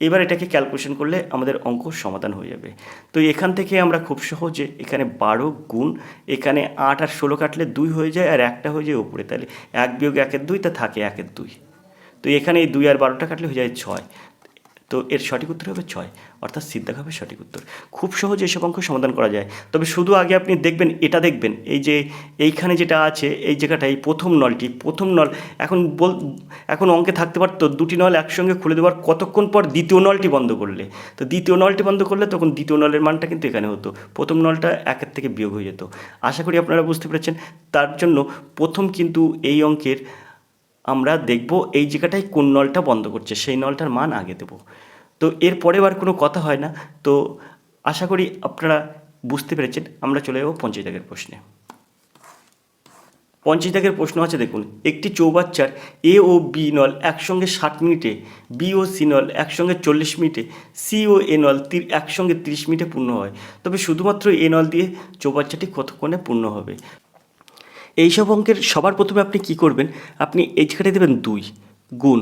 এবার এটাকে ক্যালকুলেশন করলে আমাদের অঙ্ক সমাধান হয়ে যাবে। তো এখান থেকে আমরা খুব সহজে এখানে 12 গুণ, এখানে 8 আর 16 কাটলে 2 হয়ে যায়, আর একটা হয়ে যায় উপরে, তাহলে 1 বিয়োগ 1-এর 2, তা থাকে 1-এর 2। তো এখানে এই 2 আর 12টা কাটলে হয়ে যায় 6। তো এর সঠিক উত্তর হবে 6, অর্থাৎ সিদ্ধাক হবে সঠিক উত্তর। খুব সহজে এসব অঙ্ক সমাধান করা যায়। তবে শুধু আগে আপনি দেখবেন, এই যে এইখানে যেটা আছে, এই জায়গাটা, এই প্রথম নল এখন অঙ্কে থাকতে পারতো দুটি নল একসঙ্গে খুলে দেওয়ার কতক্ষণ পর দ্বিতীয় নলটি বন্ধ করলে। তো দ্বিতীয় নলটি বন্ধ করলে তখন দ্বিতীয় নলের মানটা কিন্তু এখানে হতো, প্রথম নলটা 1-এর থেকে বিয়োগ হয়ে যেত। আশা করি আপনারা বুঝতে পেরেছেন। তার জন্য প্রথম কিন্তু এই অঙ্কের আমরা দেখব এই জায়গাটায় কোন নলটা বন্ধ করছে, সেই নলটার মান আগে দেব। তো এর পরে আর কোনো কথা হয় না। তো আশা করি আপনারা বুঝতে পেরেছেন। আমরা চলে যাব 50 দাগের প্রশ্নে। 50 দাগের প্রশ্ন আছে, দেখুন, একটি চৌবাচ্চার এ ও বি নল একসঙ্গে 60 মিনিটে, বি ও সি নল একসঙ্গে 40 মিনিটে, সি ও এ নল একসঙ্গে 30 মিনিটে পূর্ণ হয়। তবে শুধুমাত্র এ নল দিয়ে চৌবাচ্চাটি কতক্ষণে পূর্ণ হবে। এইসব অঙ্কের সবার প্রথমে আপনি কি করবেন, আপনি এই জায়গাটায় দেবেন 2 গুণ,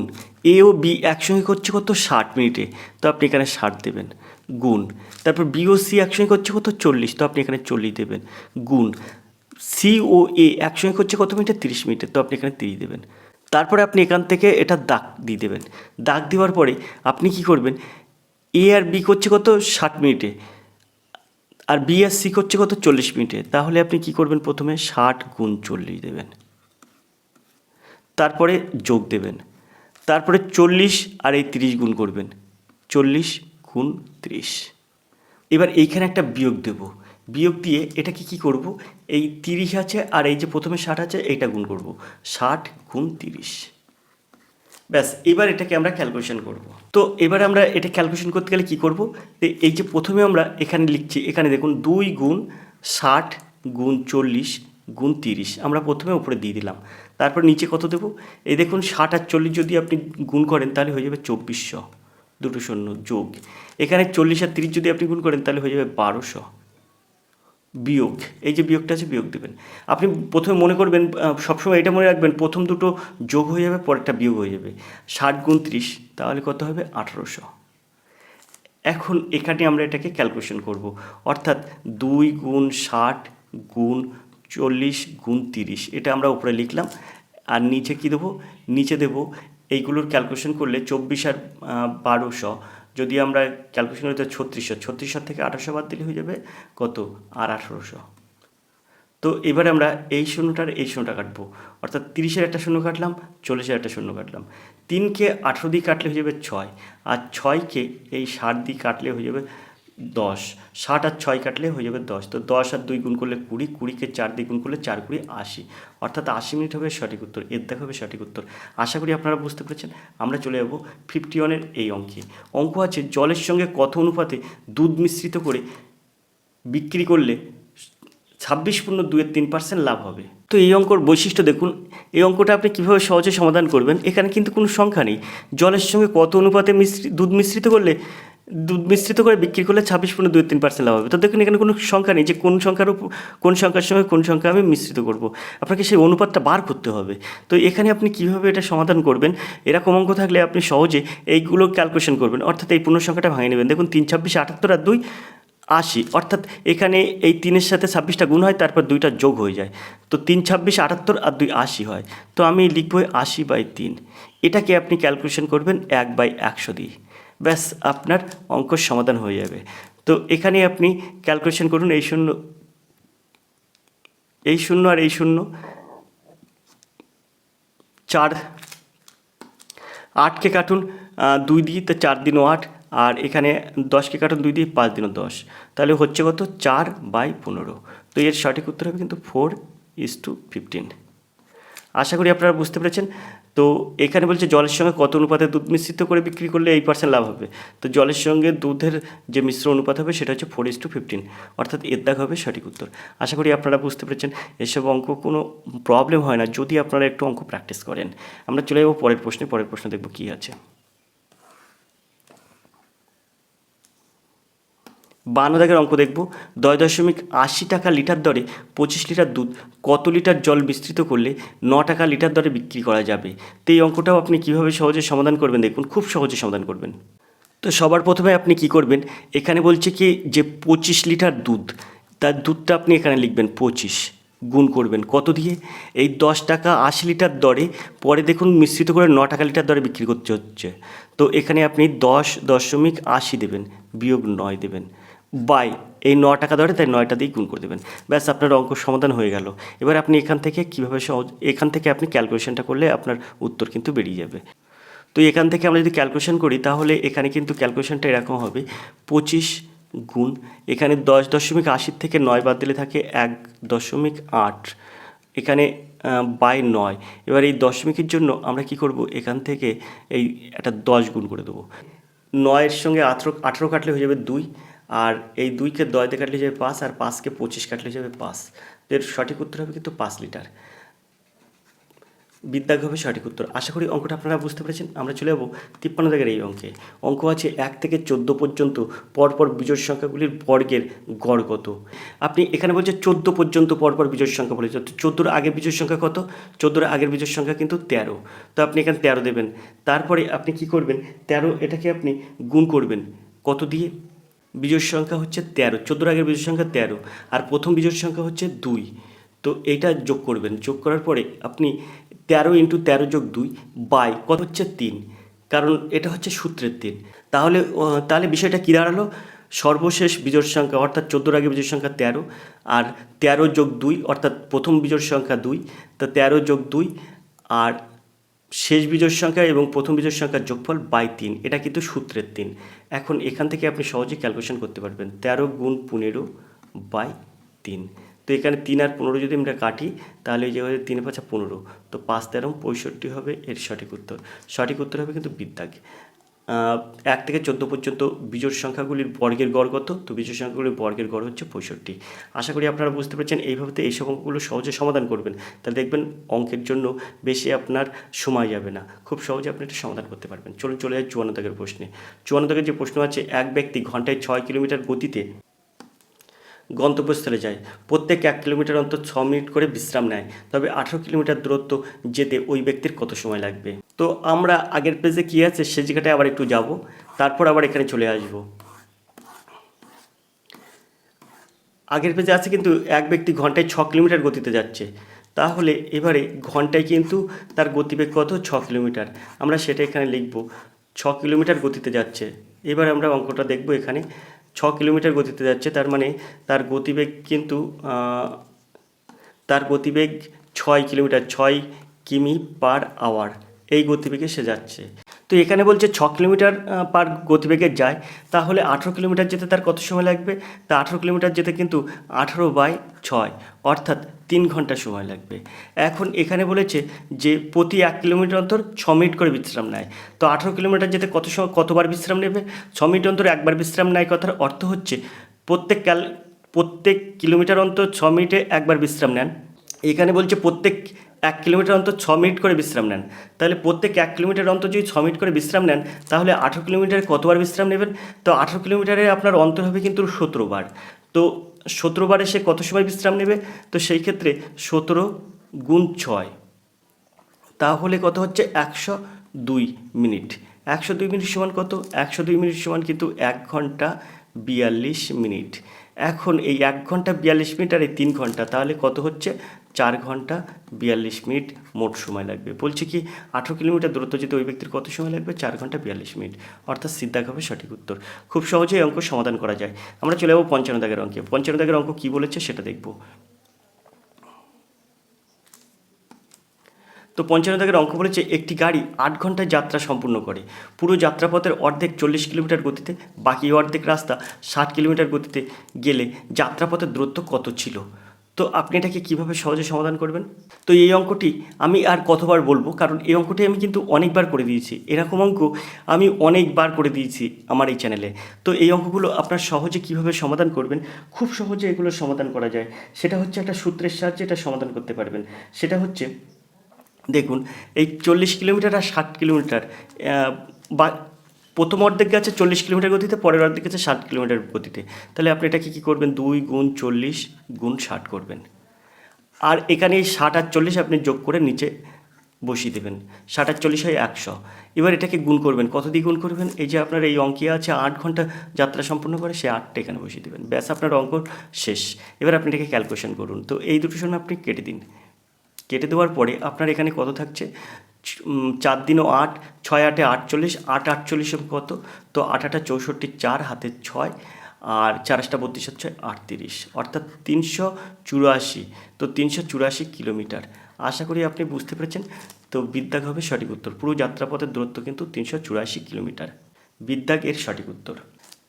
এ ও বি একসঙ্গে করছে কত 60 মিনিটে, তো আপনি এখানে 60 দেবেন, গুণ, তারপর বি ও সি একসঙ্গে করছে কত 40, তো আপনি এখানে 40 দেবেন, গুণ, সি ও এ একসঙ্গে করছে কত মিনিটে 30 মিনিটে, তো আপনি এখানে 30 দেবেন। তারপরে আপনি এখান থেকে এটা দাগ দিয়ে দেবেন। দাগ দেওয়ার পরে আপনি কি করবেন, এ আর বি করছে কত 60 মিনিটে, আর বি আর সি করছে কত 40 মিনিটে, তাহলে আপনি কি করবেন, প্রথমে 60 গুণ 40 দেবেন, তারপরে যোগ দেবেন, তারপরে 40 আর এই 30 গুণ করবেন, 40 গুণ 30। এবার এইখানে একটা বিয়োগ দেব, বিয়োগ দিয়ে এটাকে কি করব, এই 30 আছে আর এই যে প্রথমে 60 আছে এইটা গুণ করব, 60 গুণ 30। ব্যাস, এবার এটাকে আমরা ক্যালকুলেশন করব। তো এবার আমরা এটা ক্যালকুলেশন করতে গেলে কি করব, এই যে প্রথমে আমরা এখানে লিখছি, এখানে দেখুন 2 গুণ 60 গুণ 40 গুণ 30 আমরা প্রথমে উপরে দিয়ে দিলাম। তারপর নিচে কত দেব, এই দেখুন 60 আর 40 যদি আপনি গুণ করেন তাহলে হয়ে যাবে 2400, দুটো শূন্য যোগ, এখানে 40 আর 30 যদি আপনি গুণ করেন তাহলে হয়ে যাবে 1200, বিয়োগ, এই যে বিয়োগটা আছে বিয়োগ দেবেন। আপনি প্রথমে মনে করবেন, সবসময় এটা মনে রাখবেন, প্রথম দুটো যোগ হয়ে যাবে, পরেরটা বিয়োগ হয়ে যাবে। 60 গুণ 30, তাহলে কত হবে? 1800। এখন এখানে আমরা এটাকে ক্যালকুলেশন করব, অর্থাৎ 2 গুণ 60 গুণ 40 গুণ 30, এটা আমরা উপরে লিখলাম। আর নিচে কি দেবো? নিচে দেবো এইগুলোর ক্যালকুলেশন করলে 24 আর 1200, যদি আমরা ক্যালকুলেশন করি তো 3600, 3600 থেকে 1800 বাদ দিলে হয়ে যাবে কত? আর 1800। তো এবারে আমরা এই শূন্যটার এই শূন্যটা কাটবো, অর্থাৎ 30-এর একটা শূন্য কাটলাম, 40-এর একটা শূন্য কাটলাম। 3কে 18 দিয়ে কাটলে হয়ে যাবে 6, আর 6কে এই 60 দিয়ে কাটলে হয়ে যাবে 10। 60 আর 6 কাটলে হয়ে যাবে 10। তো 10 আর 2 গুণ করলে 20, 20কে 4 দিয়ে গুণ করলে 4 × 20 80, অর্থাৎ 80 মিনিট হবে সঠিক উত্তর। এর দেখা হবে সঠিক উত্তর। আশা করি আপনারা বুঝতে পেরেছেন। আমরা চলে যাবো 51-এর এই অঙ্কে। অঙ্ক আছে জলের সঙ্গে কত অনুপাতে দুধ মিশ্রিত করে বিক্রি করলে 26.23% লাভ হবে। তো এই অঙ্কর বৈশিষ্ট্য দেখুন। এই অঙ্কটা আপনি কীভাবে সহজে সমাধান করবেন, এখানে কিন্তু কোনো সংখ্যা নেই। জলের সঙ্গে কত অনুপাতে দুধ মিশ্রিত করে বিক্রি করলে 26.23% লাভ হবে। তো দেখুন এখানে কোনো সংখ্যা নেই যে কোন সংখ্যার সঙ্গে কোন সংখ্যা আমি মিশ্রিত করব। আপনাকে সেই অনুপাতটা বার করতে হবে। তো এখানে আপনি কীভাবে এটা সমাধান করবেন, এরকম অঙ্ক থাকলে আপনি সহজে এইগুলো ক্যালকুলেশন করবেন, অর্থাৎ এই পূর্ণ সংখ্যাটা ভাঙিয়ে নেবেন। দেখুন 3 26 78 আর 2 80, অর্থাৎ এখানে এই 3-এর সাথে 26টা গুণ হয়, তারপর 2টা যোগ হয়ে যায়। তো 3 26 78 আর 2 80 হয়। তো আমি লিখব 80/3। এটাকে আপনি ক্যালকুলেশন করবেন 1/100 দিয়ে, ব্যাস আপনার অঙ্কর সমাধান হয়ে যাবে। তো এখানে আপনি ক্যালকুলেশন করুন, এই শূন্য আর এই শূন্য, 4 8কে কাটুন 2 দিয়ে, তো 4 দিনও 8, আর এখানে 10কে কাটুন 2 দিয়ে, 5 দিনও 10, তাহলে হচ্ছে কত? 4/15। তো এর সঠিক উত্তর হবে কিন্তু 4:15। আশা করি আপনারা বুঝতে পেরেছেন। তো এখানে বলছে জলের সঙ্গে কত অনুপাতে দুধ মিশ্রিত করে বিক্রি করলে এই % লাভ হবে। তো জলের সঙ্গে দুধের যে মিশ্র অনুপাত হবে সেটা হচ্ছে 4:15, অর্থাৎ এর দাগ হবে সঠিক উত্তর। আশা করি আপনারা বুঝতে পেরেছেন। এসব অঙ্ক কোনো প্রবলেম হয় না যদি আপনারা একটু অঙ্ক প্র্যাকটিস করেন। আমরা চলে যাবো পরের প্রশ্ন দেখব কী আছে। 52 দাগের অঙ্ক দেখব। 10.80 টাকা লিটার দরে 25 লিটার দুধ কত লিটার জল মিশ্রিত করলে 9 টাকা লিটার দরে বিক্রি করা যাবে? তো এই অঙ্কটাও আপনি কীভাবে সহজে সমাধান করবেন দেখুন, খুব সহজে সমাধান করবেন। তো সবার প্রথমে আপনি কি করবেন, এখানে বলছে কি যে 25 লিটার দুধ, তার দুধটা আপনি এখানে লিখবেন 25, গুণ করবেন কত দিয়ে? এই 10 টাকা 80 লিটার দরে, পরে দেখুন মিশ্রিত করে 9 টাকা লিটার দরে বিক্রি করতে হচ্ছে। তো এখানে আপনি 10.80 দেবেন, বিয়োগ 9 দেবেন, বাই এই 9 টাকা দরে, তাই 9টা দিয়ে গুণ করে দেবেন। ব্যাস আপনার অঙ্ক সমাধান হয়ে গেল। এবার আপনি এখান থেকে কীভাবে এখান থেকে আপনি ক্যালকুলেশনটা করলে আপনার উত্তর কিন্তু বেরিয়ে যাবে। তো এখান থেকে আমরা যদি ক্যালকুলেশন করি তাহলে এখানে কিন্তু ক্যালকুলেশনটা এরকম হবে, 25 গুণ এখানে 10.80 থেকে 9 বাদ দিলে থাকে 1.8, এখানে বাই 9। এবার এই দশমিকের জন্য আমরা কি করব, এখান থেকে এই একটা 10 গুণ করে দেবো। 9-এর সঙ্গে 18 কাটলে হয়ে যাবে 2, আর এই 2কে 10 দিয়ে কাটলে যাবে 5, আর 5কে 25 কাটলে যাবে 5। এর সঠিক উত্তর হবে কিন্তু 5 লিটার। বিদ্যাগ হবে সঠিক উত্তর। আশা করি অঙ্কটা আপনারা বুঝতে পেরেছেন। আমরা চলে যাবো 53 দাগের এই অঙ্কে। অঙ্ক আছে 1 থেকে 14 পর্যন্ত পরপর বিজোড় সংখ্যাগুলির বর্গের গড় কত? আপনি এখানে বলছে 14 পর্যন্ত পরপর বিজোড় সংখ্যা বলেছে। 14-র আগের বিজোড় সংখ্যা কত? 14-র আগের বিজোড় সংখ্যা কিন্তু 13। তো আপনি এখানে 13 দেবেন। তারপরে আপনি কি করবেন, 13 এটাকে আপনি গুণ করবেন কত দিয়ে? বিজোড় সংখ্যা হচ্ছে 13, 14-র আগের বিজোড় সংখ্যা 13, আর প্রথম বিজোড় সংখ্যা হচ্ছে 2। তো এইটা যোগ করবেন, যোগ করার পরে আপনি 13 × 13 + 2 বাই কত হচ্ছে 3, কারণ এটা হচ্ছে সূত্রের 3। তাহলে বিষয়টা কী দাঁড়ালো, সর্বশেষ বিজোড় সংখ্যা অর্থাৎ 14-র আগে বিজোড় সংখ্যা 13, আর 13 + 2 অর্থাৎ প্রথম বিজোড় সংখ্যা 2, তো 13 + 2 আর শেষ বিজোড় সংখ্যা এবং প্রথম বিজোড় সংখ্যার যোগফল বাই 3, এটা কিন্তু সূত্রের 3। এখন এখান থেকে আপনি সহজেই ক্যালকুলেশন করতে পারবেন, 13 × 15 বাই 3। তো এখানে 3 আর 15 যদি আমরা কাটি তাহলে এই যে 3 × 5 = 15, তো 5 × 13 = 65 হবে এর সঠিক উত্তর। সঠিক উত্তর হবে কিন্তু বিদ্যাগ। 1 থেকে 14 পর্যন্ত বিজোড় সংখ্যাগুলির বর্গের গড় কত? তো বিজোড় সংখ্যাগুলির বর্গের গড় হচ্ছে 65। আশা করি আপনারা বুঝতে পেরেছেন। এইভাবে এইসব অঙ্কগুলো সহজে সমাধান করবেন, তাহলে দেখবেন অঙ্কের জন্য বেশি আপনার সময় যাবে না, খুব সহজে আপনি এটা সমাধান করতে পারবেন। চলে যায় 54 দাগের প্রশ্নে। 54 দাগের যে প্রশ্ন আছে, এক ব্যক্তি ঘন্টায় 6 কিলোমিটার গতিতে গন্তব্যস্থলে যায়, প্রত্যেক 1 কিলোমিটার অন্তর 6 মিনিট করে বিশ্রাম নেয়, তবে 18 কিলোমিটার দূরত্ব যেতে ওই ব্যক্তির কত সময় লাগবে? তো আমরা আগের পেজে কী আছে সে জায়গাটায় আবার একটু যাব, তারপর আবার এখানে চলে আসব। আগের পেজে আছে কিন্তু এক ব্যক্তি ঘন্টায় 6 কিলোমিটার গতিতে যাচ্ছে, তাহলে এবারে ঘন্টায় কিন্তু তার গতিবেগ কত? 6 কিলোমিটার। আমরা সেটা এখানে লিখব, 6 কিলোমিটার গতিতে যাচ্ছে। এবার আমরা অঙ্কটা দেখব, এখানে 6 কিলোমিটার গতিতে যাচ্ছে, তার মানে তার গতিবেগ কিন্তু তার গতিবেগ 6 কিলোমিটার, 6 কিমি পার আওয়ার, এই গতিবেগে সে যাচ্ছে। তো এখানে বলছে 6 কিলোমিটার পার গতিবেগে যায়, তাহলে 18 কিলোমিটার যেতে তার কত সময় লাগবে? তা 18 কিলোমিটার যেতে কিন্তু 18/6 অর্থাৎ 3 ঘন্টা সময় লাগবে। এখন এখানে বলেছে যে প্রতি 1 কিলোমিটার অন্তর 6 মিনিট করে বিশ্রাম নেয়, তো 18 কিলোমিটার যেতে কতবার বিশ্রাম নেবে? 6 মিনিট অন্তর একবার বিশ্রাম নেয়, কথার অর্থ হচ্ছে প্রত্যেক কিলোমিটার অন্তর 6 মিনিটে একবার বিশ্রাম নেন। এখানে বলছে প্রত্যেক 1 কিলোমিটার অন্তর 6 মিনিট করে বিশ্রাম নেন, তাহলে প্রত্যেক 1 কিলোমিটার অন্তর যদি 6 মিনিট করে বিশ্রাম নেন, তাহলে 18 কিলোমিটারে কতবার বিশ্রাম নেবেন? তো 18 কিলোমিটারে আপনার অন্তর হবে কিন্তু 17 বার। তো 17 বারে সে কত সময় বিশ্রাম নেবে? তো সেই ক্ষেত্রে 17 গুণ 6, তাহলে কত হচ্ছে? 102 মিনিট। 102 মিনিট সমান কত? 102 মিনিট সমান কিন্তু 1 ঘন্টা 42 মিনিট। এখন এই 1 ঘন্টা 42 মিনিট আর এই 3 ঘন্টা, তাহলে কত হচ্ছে? 4 ঘন্টা 42 মিনিট মোট সময় লাগবে। বলছে কি 18 কিলোমিটার দূরত্ব যেতে ওই ব্যক্তির কত সময় লাগবে? 4 ঘন্টা 42 মিনিট, অর্থাৎ সিদ্ধাক হবে সঠিক উত্তর। খুব সহজেই অঙ্ক সমাধান করা যায়। আমরা চলে যাবো 55 দাগের অঙ্কে। 55 দাগের অঙ্ক কী বলেছে সেটা দেখব। তো 55 দাগের অঙ্ক বলেছে একটি গাড়ি 8 ঘন্টায় যাত্রা সম্পূর্ণ করে। পুরো যাত্রাপথের অর্ধেক 40 কিলোমিটার গতিতে, বাকি অর্ধেক রাস্তা 60 কিলোমিটার গতিতে গেলে যাত্রাপথের দূরত্ব কত ছিল? তো আপনি এটাকে কীভাবে সহজে সমাধান করবেন? তো এই অঙ্কটি আমি আর কতবার বলবো, কারণ এই অঙ্কটি আমি কিন্তু অনেকবার করে দিয়েছি। এরকম অঙ্ক আমি অনেকবার করে দিয়েছি আমার এই চ্যানেলে। তো এই অঙ্কগুলো আপনার সহজে কীভাবে সমাধান করবেন, খুব সহজে এগুলো সমাধান করা যায়। সেটা হচ্ছে একটা সূত্রের সাহায্যে এটা সমাধান করতে পারবেন। সেটা হচ্ছে, দেখুন এই 40 কিলোমিটার আর 60 কিলোমিটার, বা প্রথম অর্ধেক গেছে 40 কিলোমিটার গতিতে, পরের অর্ধেক গেছে 60 কিলোমিটার গতিতে, তাহলে আপনি এটাকে কী করবেন? 2 গুণ 40 গুণ 60 করবেন, আর এখানে এই 60 আর 40 আপনি যোগ করে নিচে বসিয়ে দেবেন। 60 আর 40 হয় 100। এবার এটাকে গুণ করবেন, কত দিয়ে গুণ করবেন? এই যে আপনার এই অঙ্কে আছে 8 ঘন্টা যাত্রা সম্পূর্ণ করে, সে 8টা এখানে বসিয়ে দেবেন, ব্যাস আপনার অঙ্ক শেষ। এবার আপনি এটাকে ক্যালকুলেশন করুন। তো এই দুটোর জন্য আপনি কেটে দিন। কেটে দেওয়ার পরে আপনার এখানে কত থাকছে? 4 দিনও 8, 6 8 48, 8 48 কত? তো 8 8 64, 4 হাতে 6, আর 4 8 32 হচ্ছে 38, অর্থাৎ 384। তো 384 কিলোমিটার। আশা করি আপনি বুঝতে পেরেছেন। তো বিদ্যাগ হবে সঠিক উত্তর। পুরো যাত্রাপথের দূরত্ব কিন্তু 384 কিলোমিটার। বিদ্যাগ এর সঠিক উত্তর।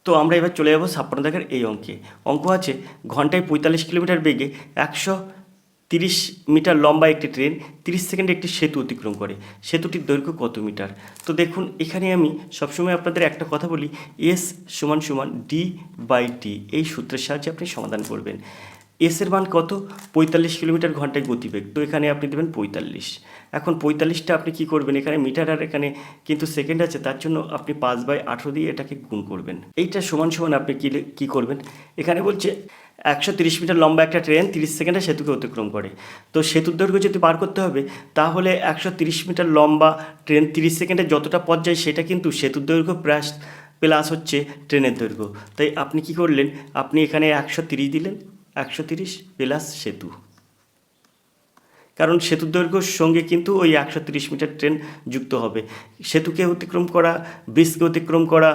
তো আমরা এবার চলে যাবো 56 দাগের এই অঙ্কে। অঙ্ক আছে ঘন্টায় 45 কিলোমিটার বেগে 130 মিটার লম্বা একটি ট্রেন 30 সেকেন্ডে একটি সেতু অতিক্রম করে। সেতুটির দৈর্ঘ্য কত মিটার? তো দেখুন এখানে আমি সবসময় আপনাদের একটা কথা বলি, এস সমান সমান ডি/টি, এই সূত্রের সাহায্যে আপনি সমাধান করবেন। এসের মান কত? 45 কিলোমিটার ঘন্টায় গতিবেগ, তো এখানে আপনি দেবেন 45। এখন 45টা আপনি কি করবেন? এখানে মিটার আর এখানে কিন্তু সেকেন্ড আছে, তার জন্য আপনি 5/18 দিয়ে এটাকে গুণ করবেন। এইটা সমান সমান আপনি কী করবেন? এখানে বলছে 130 মিটার লম্বা একটা ট্রেন 30 সেকেন্ডে সেতুকে অতিক্রম করে। তো সেতুর দৈর্ঘ্য যদি বার করতে হবে, তাহলে 130 মিটার লম্বা ট্রেন 30 সেকেন্ডে যতটা পথ যায় সেটা কিন্তু সেতুর দৈর্ঘ্য প্লাস হচ্ছে ট্রেনের দৈর্ঘ্য। তাই আপনি কি করলেন? আপনি এখানে 130 দিলেন, 130 প্লাস সেতু, কারণ সেতুর দৈর্ঘ্যর সঙ্গে কিন্তু ওই 130 মিটার ট্রেন যুক্ত হবে। সেতুকে অতিক্রম করা, ব্রিজকে অতিক্রম করা,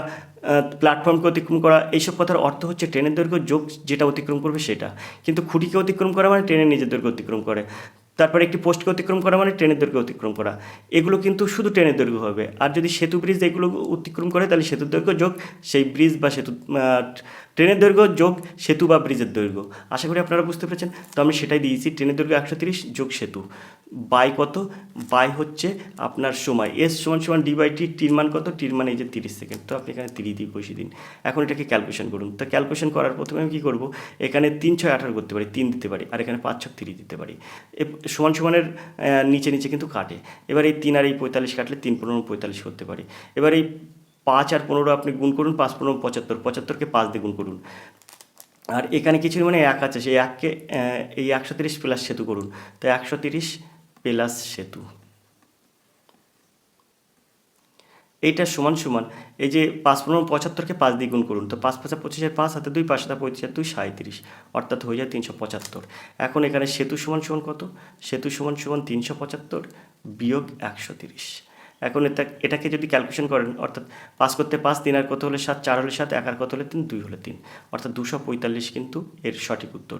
প্ল্যাটফর্মকে অতিক্রম করা, এইসব কথার অর্থ হচ্ছে ট্রেনের দৈর্ঘ্য যোগ যেটা অতিক্রম করবে সেটা। কিন্তু খুঁটিকে অতিক্রম করা মানে ট্রেনের নিজের দৈর্ঘ্য অতিক্রম করে। তারপরে একটি পোস্টকে অতিক্রম করা মানে ট্রেনের দৈর্ঘ্য অতিক্রম করা। এগুলো কিন্তু শুধু ট্রেনের দৈর্ঘ্য হবে। আর যদি সেতু ব্রিজ এগুলো অতিক্রম করে, তাহলে সেতুর দৈর্ঘ্য যোগ সেই ব্রিজ বা সেতু, ট্রেনের দৈর্ঘ্য যোগ সেতু বা ব্রিজের দৈর্ঘ্য। আশা করি আপনারা বুঝতে পেরেছেন। তো আমি সেটাই দিয়েছি, ট্রেনের দৈর্ঘ্য 130 যোগ সেতু বাই কত? বাই হচ্ছে আপনার সময়, এস সমান সমান ডি/টি। টির মান কত? টির মান এই যে 30 সেকেন্ড, তো আপনি এখানে 30 দিয়ে বসিয়ে দিন। এখন এটাকে ক্যালকুলেশন করুন। তো ক্যালকুলেশন করার প্রথমে আমি কী করবো? এখানে 3 6 18 করতে পারি, 3 দিতে পারি, আর এখানে 5 6 3 দিতে পারি। সমান সমানের নিচে নিচে কিন্তু কাটে। এবার এই 3 আর এই 45 কাটলে 3 15 45 করতে পারি। এবার এই 5 আর 15 আপনি গুণ করুন, 5 15 75, 75কে 5 দিয়ে গুণ করুন। আর এখানে কিছু মানে এক আছে, সেই এককে এই 130 প্লাস সেতু করুন। তো 130 প্লাস সেতু, এইটা সমান সমান এই যে 5×75কে 5 দিয়ে গুণ করুন। তো 5×5 = 25, 5 হাতে 2, 5 হাতে 25 আর 2 37, অর্থাৎ হয়ে যায় 375। এখন এখানে সেতু সমান সমান কত? সেতু সমান সমান 375 বিয়োগ 130। এখন এটাকে যদি ক্যালকুলেশন করেন, অর্থাৎ 5 করতে 5, 3 আর কত হলে 7, 4 হলে 7, 1 আর কত হলে 3, 2 হলে 3, অর্থাৎ 245 কিন্তু এর সঠিক উত্তর।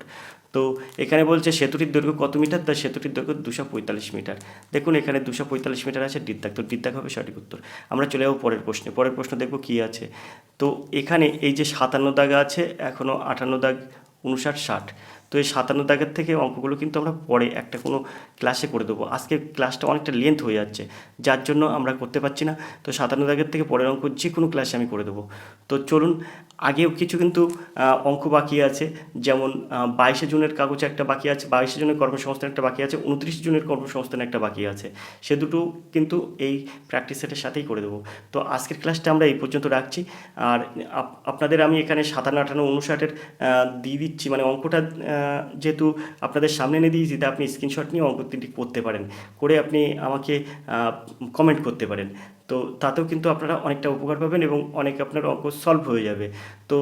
তো এখানে বলছে সেতুটির দৈর্ঘ্য কত মিটার? তাই সেতুটির দৈর্ঘ্য 245 মিটার। দেখুন এখানে 245 মিটার আছে, ডিদ্দাগ, তো ডিদ্দাগ হবে সঠিক উত্তর। আমরা চলে যাবো পরের প্রশ্নে। পরের প্রশ্ন দেখব কী আছে। তো এখানে এই যে 57 দাগ আছে, এখনও 58 দাগ, 59, 60। তো এই 57 দাগের থেকে অঙ্কগুলো কিন্তু আমরা পরে একটা কোনো ক্লাসে করে দেবো। আজকে ক্লাসটা অনেকটা লেন্থ হয়ে যাচ্ছে, যার জন্য আমরা করতে পারছি না। তো 57 দাগের থেকে পরের অঙ্ক যে কোনো ক্লাসে আমি করে দেবো। তো চলুন, আগেও কিছু কিন্তু অঙ্ক বাকি আছে, যেমন 22শে জুনের কাগজে একটা বাকি আছে, 22শে জুনের কর্মসংস্থান একটা বাকি আছে, 29 জুনের কর্মসংস্থান একটা বাকি আছে। সে দুটো কিন্তু এই প্র্যাকটিস সেটের সাথেই করে দেবো। তো আজকের ক্লাসটা আমরা এই পর্যন্ত রাখছি। আর আপনাদের আমি এখানে 57, 58, 59-এর দিয়ে দিচ্ছি, মানে অঙ্কটা যেহেতু আপনাদের সামনে এনে দিয়েছি, তা আপনি স্ক্রিনশট নিয়ে অঙ্ক তিনটি করতে পারেন, করে আপনি আমাকে কমেন্ট করতে পারেন। তো তাতেও কিন্তু আপনারা অনেকটা উপকার পাবেন এবং অনেক আপনার অঙ্ক সলভ হয়ে যাবে। তো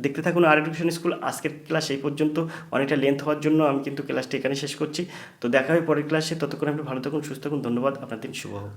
দেখতে থাকুন আর এডুকেশন স্কুল। আজকের ক্লাস এই পর্যন্ত, অনেকটা লেন্থ হওয়ার জন্য আমি কিন্তু ক্লাসটি এখানে শেষ করছি। তো দেখা হবে পরের ক্লাসে, ততক্ষণ আপনি ভালো থাকুন, সুস্থ থাকুন। ধন্যবাদ, আপনার দিন শুভ হোক।